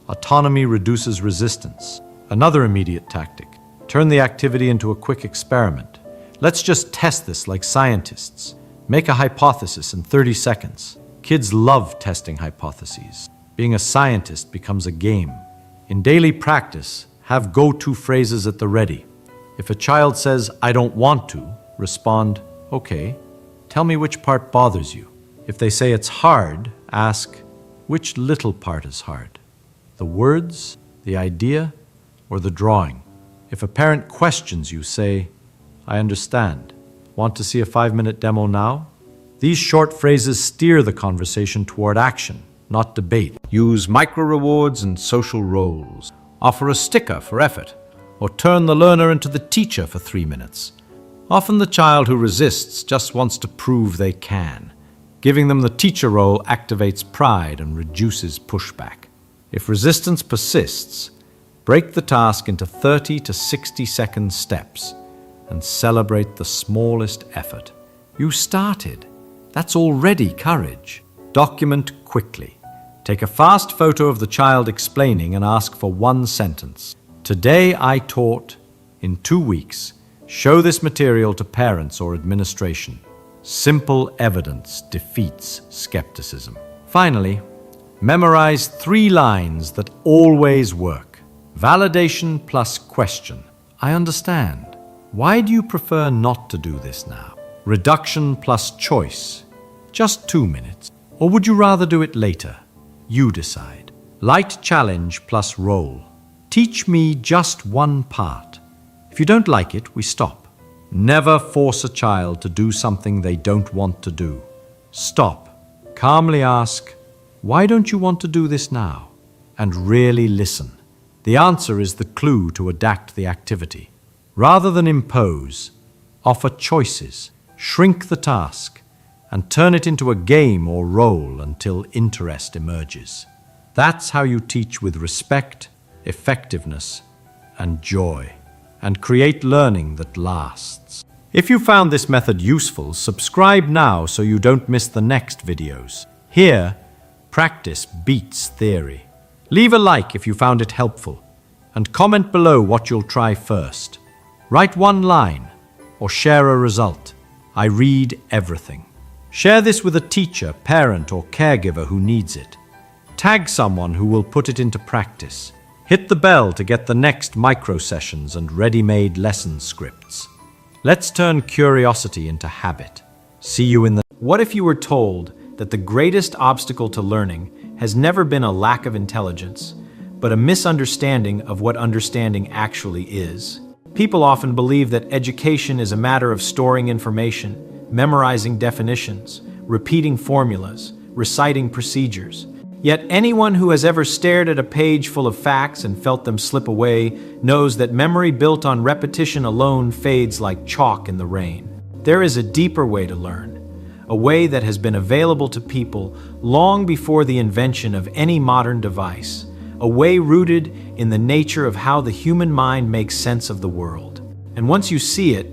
Autonomy reduces resistance. Another immediate tactic. Turn the activity into a quick experiment. Let's just test this like scientists. Make a hypothesis in 30 seconds. Kids love testing hypotheses. Being a scientist becomes a game. In daily practice, have go-to phrases at the ready. If a child says, "I don't want to," respond, "Okay, tell me which part bothers you." If they say it's hard, ask, "Which little part is hard? The words, the idea, or the drawing?" If a parent questions you, say, "I understand. Want to see a 5-minute demo now?" These short phrases steer the conversation toward action, not debate. Use micro rewards and social roles. Offer a sticker for effort, or turn the learner into the teacher for 3 minutes. Often the child who resists just wants to prove they can. Giving them the teacher role activates pride and reduces pushback. If resistance persists, break the task into 30 to 60-second steps and celebrate the smallest effort. You started. That's already courage. Document quickly. Take a fast photo of the child explaining and ask for one sentence. Today I taught. In 2 weeks, show this material to parents or administration. Simple evidence defeats skepticism. Finally, memorize 3 lines that always work. Validation plus question. I understand. Why do you prefer not to do this now? Reduction plus choice. Just 2 minutes. Or would you rather do it later? You decide. Light challenge plus role. Teach me just one part. If you don't like it, we stop. Never force a child to do something they don't want to do. Stop. Calmly ask, why don't you want to do this now? And really listen. The answer is the clue to adapt the activity. Rather than impose, offer choices, shrink the task, and turn it into a game or role until interest emerges. That's how you teach with respect, effectiveness, and joy, and create learning that lasts. If you found this method useful, subscribe now so you don't miss the next videos. Here, practice beats theory. Leave a like if you found it helpful, and comment below what you'll try first. Write 1 line, or share a result. I read everything. Share this with a teacher, parent, or caregiver who needs it. Tag someone who will put it into practice. Hit the bell to get the next micro sessions and ready-made lesson scripts. Let's turn curiosity into habit. See you in the... What if you were told that the greatest obstacle to learning has never been a lack of intelligence, but a misunderstanding of what understanding actually is? People often believe that education is a matter of storing information, memorizing definitions, repeating formulas, reciting procedures. Yet anyone who has ever stared at a page full of facts and felt them slip away knows that memory built on repetition alone fades like chalk in the rain. There is a deeper way to learn, a way that has been available to people long before the invention of any modern device, a way rooted in the nature of how the human mind makes sense of the world. And once you see it,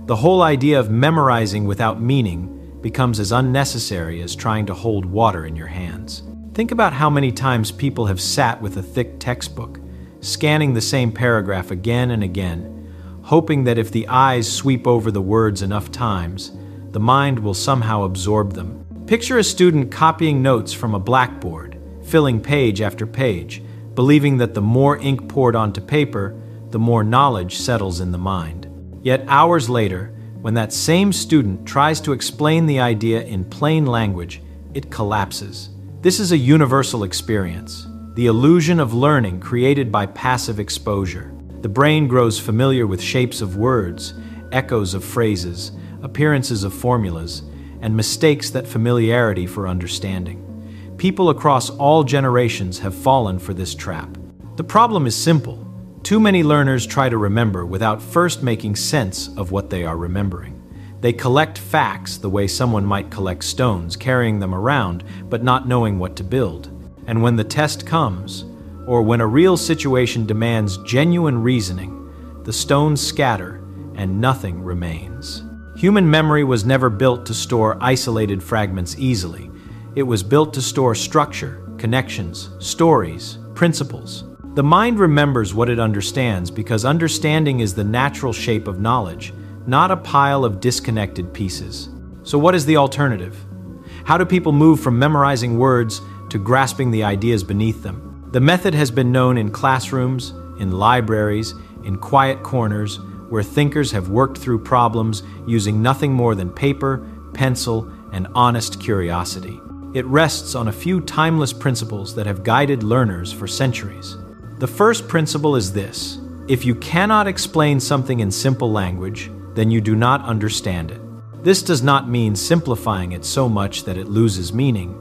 the whole idea of memorizing without meaning becomes as unnecessary as trying to hold water in your hands. Think about how many times people have sat with a thick textbook, scanning the same paragraph again and again, hoping that if the eyes sweep over the words enough times, the mind will somehow absorb them. Picture a student copying notes from a blackboard, filling page after page, believing that the more ink poured onto paper, the more knowledge settles in the mind. Yet hours later, when that same student tries to explain the idea in plain language, it collapses. This is a universal experience, the illusion of learning created by passive exposure. The brain grows familiar with shapes of words, echoes of phrases, appearances of formulas, and mistakes that familiarity for understanding. People across all generations have fallen for this trap. The problem is simple. Too many learners try to remember without first making sense of what they are remembering. They collect facts the way someone might collect stones, carrying them around, but not knowing what to build. And when the test comes, or when a real situation demands genuine reasoning, the stones scatter and nothing remains. Human memory was never built to store isolated fragments easily. It was built to store structure, connections, stories, principles. The mind remembers what it understands because understanding is the natural shape of knowledge, not a pile of disconnected pieces. So what is the alternative? How do people move from memorizing words to grasping the ideas beneath them? The method has been known in classrooms, in libraries, in quiet corners, where thinkers have worked through problems using nothing more than paper, pencil, and honest curiosity. It rests on a few timeless principles that have guided learners for centuries. The first principle is this: if you cannot explain something in simple language, then you do not understand it. This does not mean simplifying it so much that it loses meaning,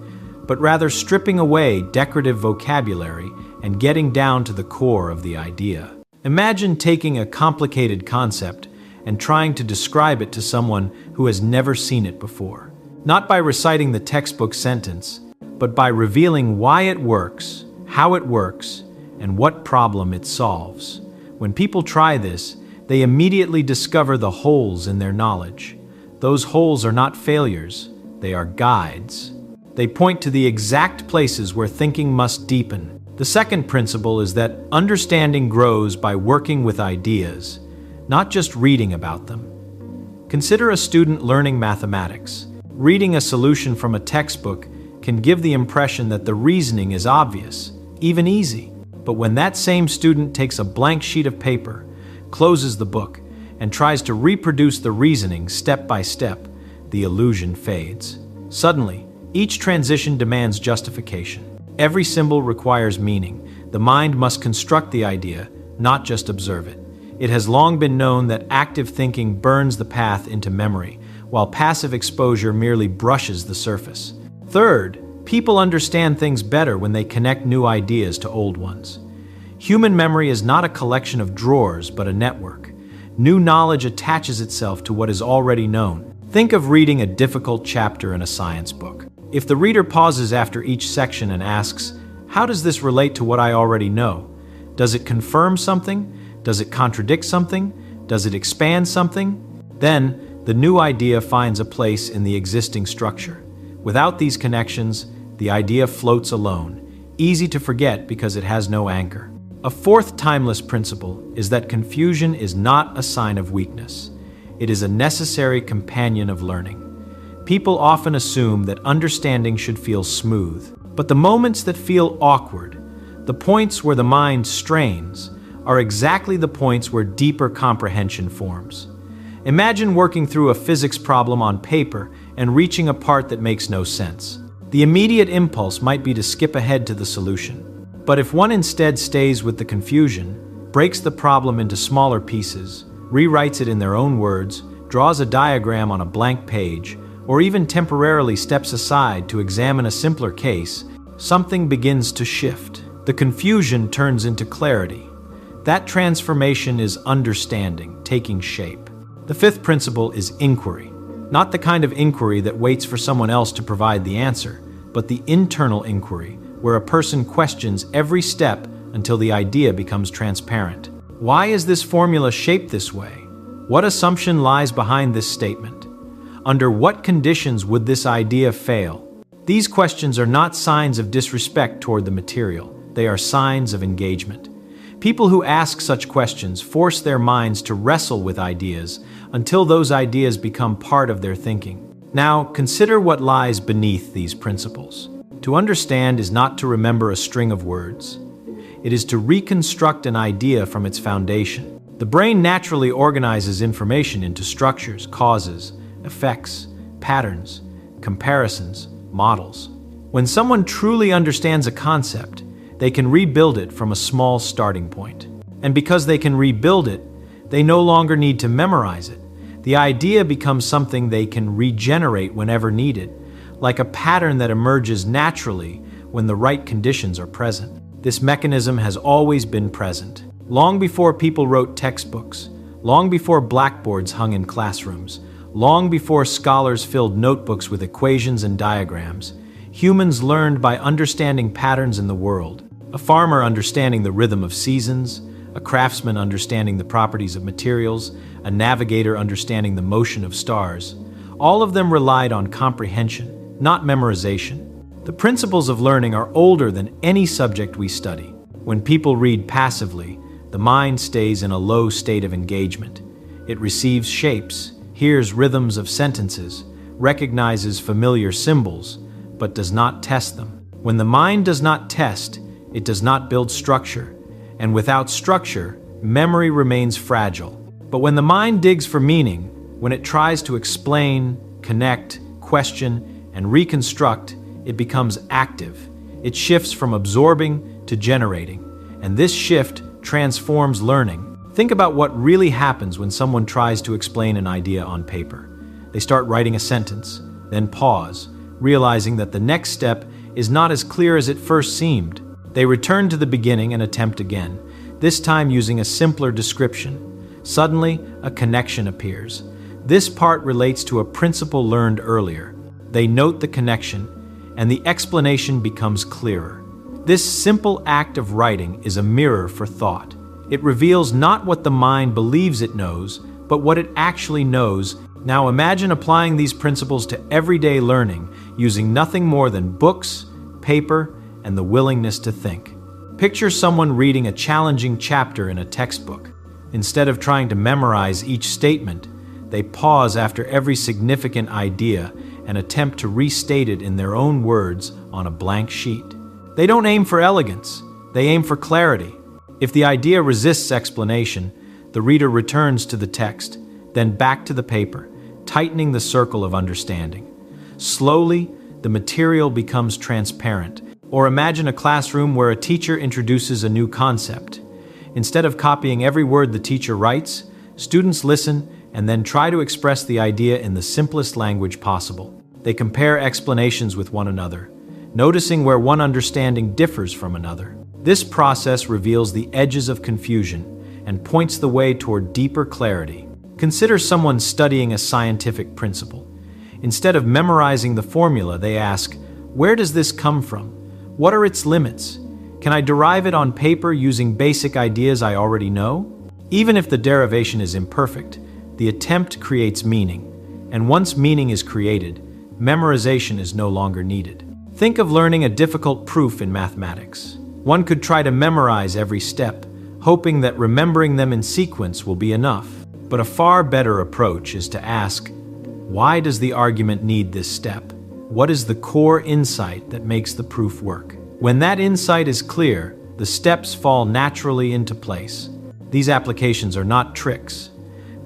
but rather stripping away decorative vocabulary and getting down to the core of the idea. Imagine taking a complicated concept and trying to describe it to someone who has never seen it before. Not by reciting the textbook sentence, but by revealing why it works, how it works, and what problem it solves. When people try this, they immediately discover the holes in their knowledge. Those holes are not failures, they are guides. They point to the exact places where thinking must deepen. The second principle is that understanding grows by working with ideas, not just reading about them. Consider a student learning mathematics. Reading a solution from a textbook can give the impression that the reasoning is obvious, even easy. But when that same student takes a blank sheet of paper, closes the book, and tries to reproduce the reasoning step by step, the illusion fades. Suddenly, each transition demands justification. Every symbol requires meaning. The mind must construct the idea, not just observe it. It has long been known that active thinking burns the path into memory, while passive exposure merely brushes the surface. Third, people understand things better when they connect new ideas to old ones. Human memory is not a collection of drawers, but a network. New knowledge attaches itself to what is already known. Think of reading a difficult chapter in a science book. If the reader pauses after each section and asks, "How does this relate to what I already know? Does it confirm something? Does it contradict something? Does it expand something?" Then, the new idea finds a place in the existing structure. Without these connections, the idea floats alone, easy to forget because it has no anchor. A fourth timeless principle is that confusion is not a sign of weakness. It is a necessary companion of learning. People often assume that understanding should feel smooth, but the moments that feel awkward, the points where the mind strains, are exactly the points where deeper comprehension forms. Imagine working through a physics problem on paper and reaching a part that makes no sense. The immediate impulse might be to skip ahead to the solution. But if one instead stays with the confusion, breaks the problem into smaller pieces, rewrites it in their own words, draws a diagram on a blank page, or even temporarily steps aside to examine a simpler case, something begins to shift. The confusion turns into clarity. That transformation is understanding, taking shape. The fifth principle is inquiry. Not the kind of inquiry that waits for someone else to provide the answer, but the internal inquiry, where a person questions every step until the idea becomes transparent. Why is this formula shaped this way? What assumption lies behind this statement? Under what conditions would this idea fail? These questions are not signs of disrespect toward the material. They are signs of engagement. People who ask such questions force their minds to wrestle with ideas until those ideas become part of their thinking. Now, consider what lies beneath these principles. To understand is not to remember a string of words. It is to reconstruct an idea from its foundation. The brain naturally organizes information into structures, causes, effects, patterns, comparisons, models. When someone truly understands a concept, they can rebuild it from a small starting point. And because they can rebuild it, they no longer need to memorize it. The idea becomes something they can regenerate whenever needed, like a pattern that emerges naturally when the right conditions are present. This mechanism has always been present. Long before people wrote textbooks, long before blackboards hung in classrooms, long before scholars filled notebooks with equations and diagrams, humans learned by understanding patterns in the world. A farmer understanding the rhythm of seasons, a craftsman understanding the properties of materials, a navigator understanding the motion of stars. All of them relied on comprehension, not memorization. The principles of learning are older than any subject we study. When people read passively, the mind stays in a low state of engagement. It receives shapes, hears rhythms of sentences, recognizes familiar symbols, but does not test them. When the mind does not test, it does not build structure, and without structure, memory remains fragile. But when the mind digs for meaning, when it tries to explain, connect, question, and reconstruct, it becomes active. It shifts from absorbing to generating, and this shift transforms learning. Think about what really happens when someone tries to explain an idea on paper. They start writing a sentence, then pause, realizing that the next step is not as clear as it first seemed. They return to the beginning and attempt again. this time using a simpler description. Suddenly, a connection appears. This part relates to a principle learned earlier. They note the connection, and the explanation becomes clearer. This simple act of writing is a mirror for thought. It reveals not what the mind believes it knows, but what it actually knows. Now imagine applying these principles to everyday learning, using nothing more than books, paper, and the willingness to think. Picture someone reading a challenging chapter in a textbook. Instead of trying to memorize each statement, they pause after every significant idea and attempt to restate it in their own words on a blank sheet. They don't aim for elegance, they aim for clarity. If the idea resists explanation, the reader returns to the text, then back to the paper, tightening the circle of understanding. Slowly, the material becomes transparent. Or imagine a classroom where a teacher introduces a new concept. Instead of copying every word the teacher writes, students listen and then try to express the idea in the simplest language possible. They compare explanations with one another, noticing where one understanding differs from another. This process reveals the edges of confusion and points the way toward deeper clarity. Consider someone studying a scientific principle. Instead of memorizing the formula, they ask, "Where does this come from? What are its limits? Can I derive it on paper using basic ideas I already know?" Even if the derivation is imperfect, the attempt creates meaning, and once meaning is created, memorization is no longer needed. Think of learning a difficult proof in mathematics. One could try to memorize every step, hoping that remembering them in sequence will be enough. But a far better approach is to ask, why does the argument need this step? What is the core insight that makes the proof work? When that insight is clear, the steps fall naturally into place. These applications are not tricks.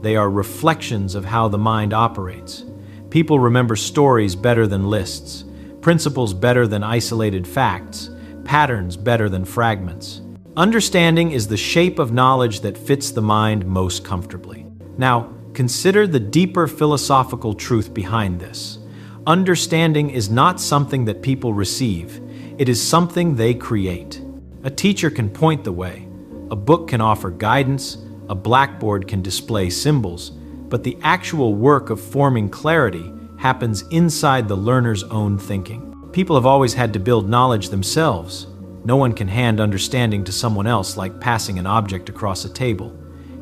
They are reflections of how the mind operates. People remember stories better than lists, principles better than isolated facts, patterns better than fragments. Understanding is the shape of knowledge that fits the mind most comfortably. Now, consider the deeper philosophical truth behind this. Understanding is not something that people receive. It is something they create. A teacher can point the way. A book can offer guidance. A blackboard can display symbols. But the actual work of forming clarity happens inside the learner's own thinking. People have always had to build knowledge themselves. No one can hand understanding to someone else like passing an object across a table.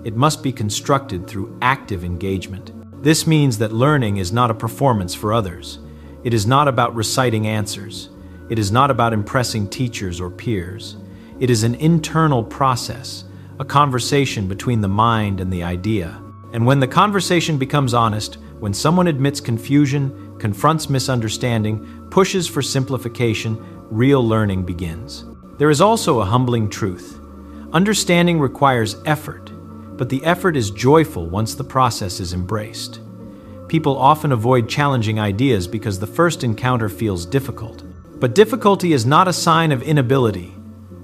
It must be constructed through active engagement. This means that learning is not a performance for others. It is not about reciting answers. It is not about impressing teachers or peers. It is an internal process, a conversation between the mind and the idea. And when the conversation becomes honest, when someone admits confusion, confronts misunderstanding, pushes for simplification, real learning begins. There is also a humbling truth. Understanding requires effort, but the effort is joyful once the process is embraced. People often avoid challenging ideas because the first encounter feels difficult. But difficulty is not a sign of inability.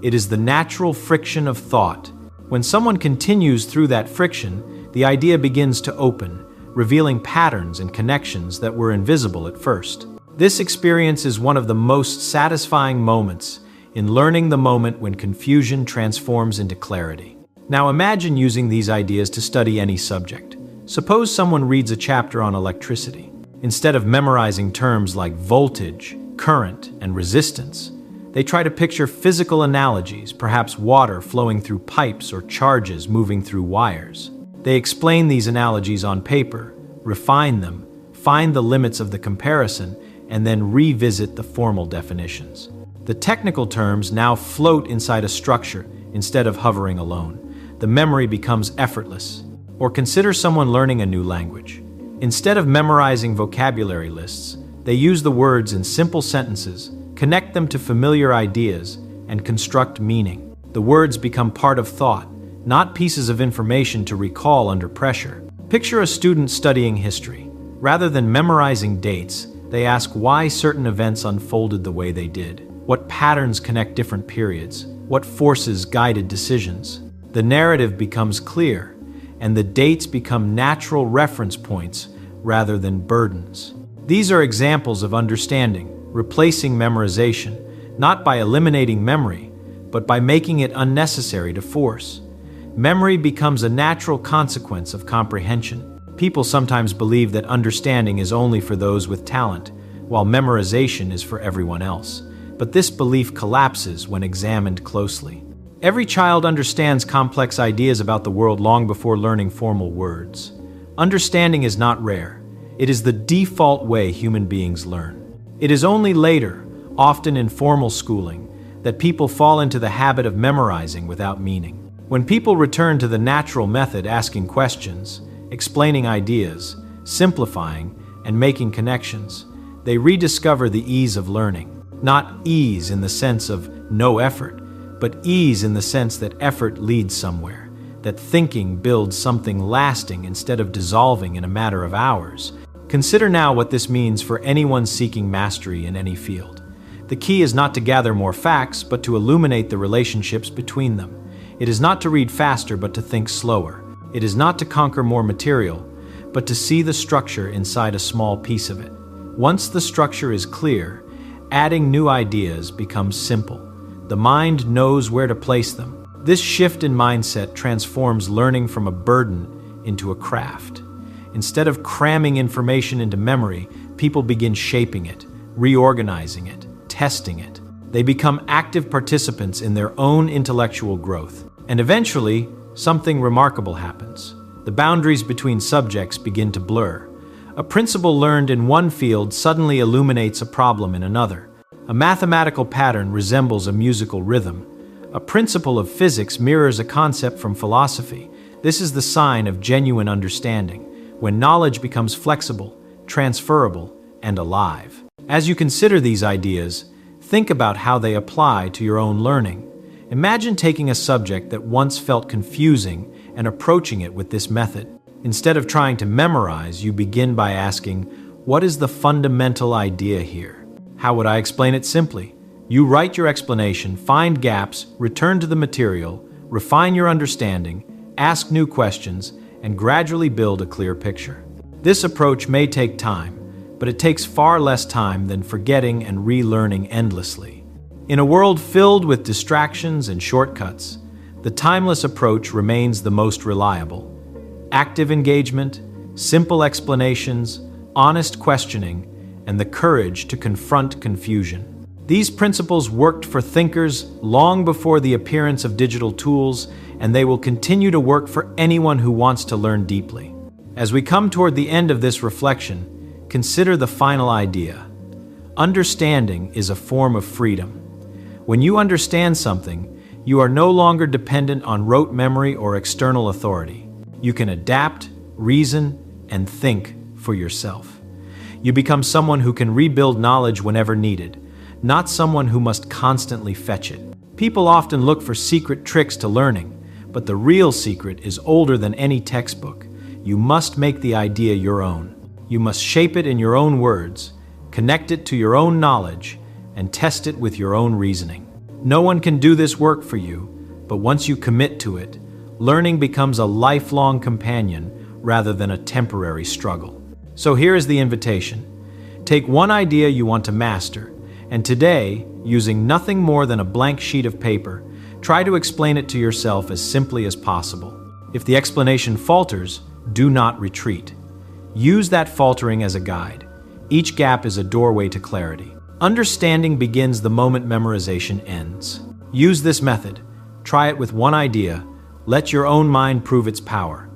It is the natural friction of thought. When someone continues through that friction, the idea begins to open, revealing patterns and connections that were invisible at first. This experience is one of the most satisfying moments in learning, the moment when confusion transforms into clarity. Now imagine using these ideas to study any subject. Suppose someone reads a chapter on electricity. Instead of memorizing terms like voltage, current, and resistance, they try to picture physical analogies, perhaps water flowing through pipes or charges moving through wires. They explain these analogies on paper, refine them, find the limits of the comparison, and then revisit the formal definitions. The technical terms now float inside a structure instead of hovering alone. The memory becomes effortless. Or consider someone learning a new language. Instead of memorizing vocabulary lists, they use the words in simple sentences, connect them to familiar ideas, and construct meaning. The words become part of thought, not pieces of information to recall under pressure. Picture a student studying history. Rather than memorizing dates, they ask why certain events unfolded the way they did. What patterns connect different periods? What forces guided decisions? The narrative becomes clear, and the dates become natural reference points rather than burdens. These are examples of understanding, replacing memorization, not by eliminating memory, but by making it unnecessary to force. Memory becomes a natural consequence of comprehension. People sometimes believe that understanding is only for those with talent, while memorization is for everyone else. But this belief collapses when examined closely. Every child understands complex ideas about the world long before learning formal words. Understanding is not rare. It is the default way human beings learn. It is only later, often in formal schooling, that people fall into the habit of memorizing without meaning. When people return to the natural method, asking questions, explaining ideas, simplifying, and making connections, they rediscover the ease of learning. Not ease in the sense of no effort, but ease in the sense that effort leads somewhere, that thinking builds something lasting instead of dissolving in a matter of hours. Consider now what this means for anyone seeking mastery in any field. The key is not to gather more facts, but to illuminate the relationships between them. It is not to read faster, but to think slower. It is not to conquer more material, but to see the structure inside a small piece of it. Once the structure is clear, adding new ideas becomes simple. The mind knows where to place them. This shift in mindset transforms learning from a burden into a craft. Instead of cramming information into memory, people begin shaping it, reorganizing it, testing it. They become active participants in their own intellectual growth. And eventually, something remarkable happens. The boundaries between subjects begin to blur. A principle learned in one field suddenly illuminates a problem in another. A mathematical pattern resembles a musical rhythm. A principle of physics mirrors a concept from philosophy. This is the sign of genuine understanding, when knowledge becomes flexible, transferable, and alive. As you consider these ideas, think about how they apply to your own learning. Imagine taking a subject that once felt confusing and approaching it with this method. Instead of trying to memorize, you begin by asking, what is the fundamental idea here? How would I explain it simply? You write your explanation, find gaps, return to the material, refine your understanding, ask new questions, and gradually build a clear picture. This approach may take time, but it takes far less time than forgetting and relearning endlessly. In a world filled with distractions and shortcuts, the timeless approach remains the most reliable. Active engagement, simple explanations, honest questioning, and the courage to confront confusion. These principles worked for thinkers long before the appearance of digital tools, and they will continue to work for anyone who wants to learn deeply. As we come toward the end of this reflection, consider the final idea. Understanding is a form of freedom. When you understand something, you are no longer dependent on rote memory or external authority. You can adapt, reason, and think for yourself. You become someone who can rebuild knowledge whenever needed, not someone who must constantly fetch it. People often look for secret tricks to learning, but the real secret is older than any textbook. You must make the idea your own. You must shape it in your own words, connect it to your own knowledge, and test it with your own reasoning. No one can do this work for you, but once you commit to it, learning becomes a lifelong companion rather than a temporary struggle. So here is the invitation. Take one idea you want to master, and today, using nothing more than a blank sheet of paper, try to explain it to yourself as simply as possible. If the explanation falters, do not retreat. Use that faltering as a guide. Each gap is a doorway to clarity. Understanding begins the moment memorization ends. Use this method. Try it with one idea. Let your own mind prove its power.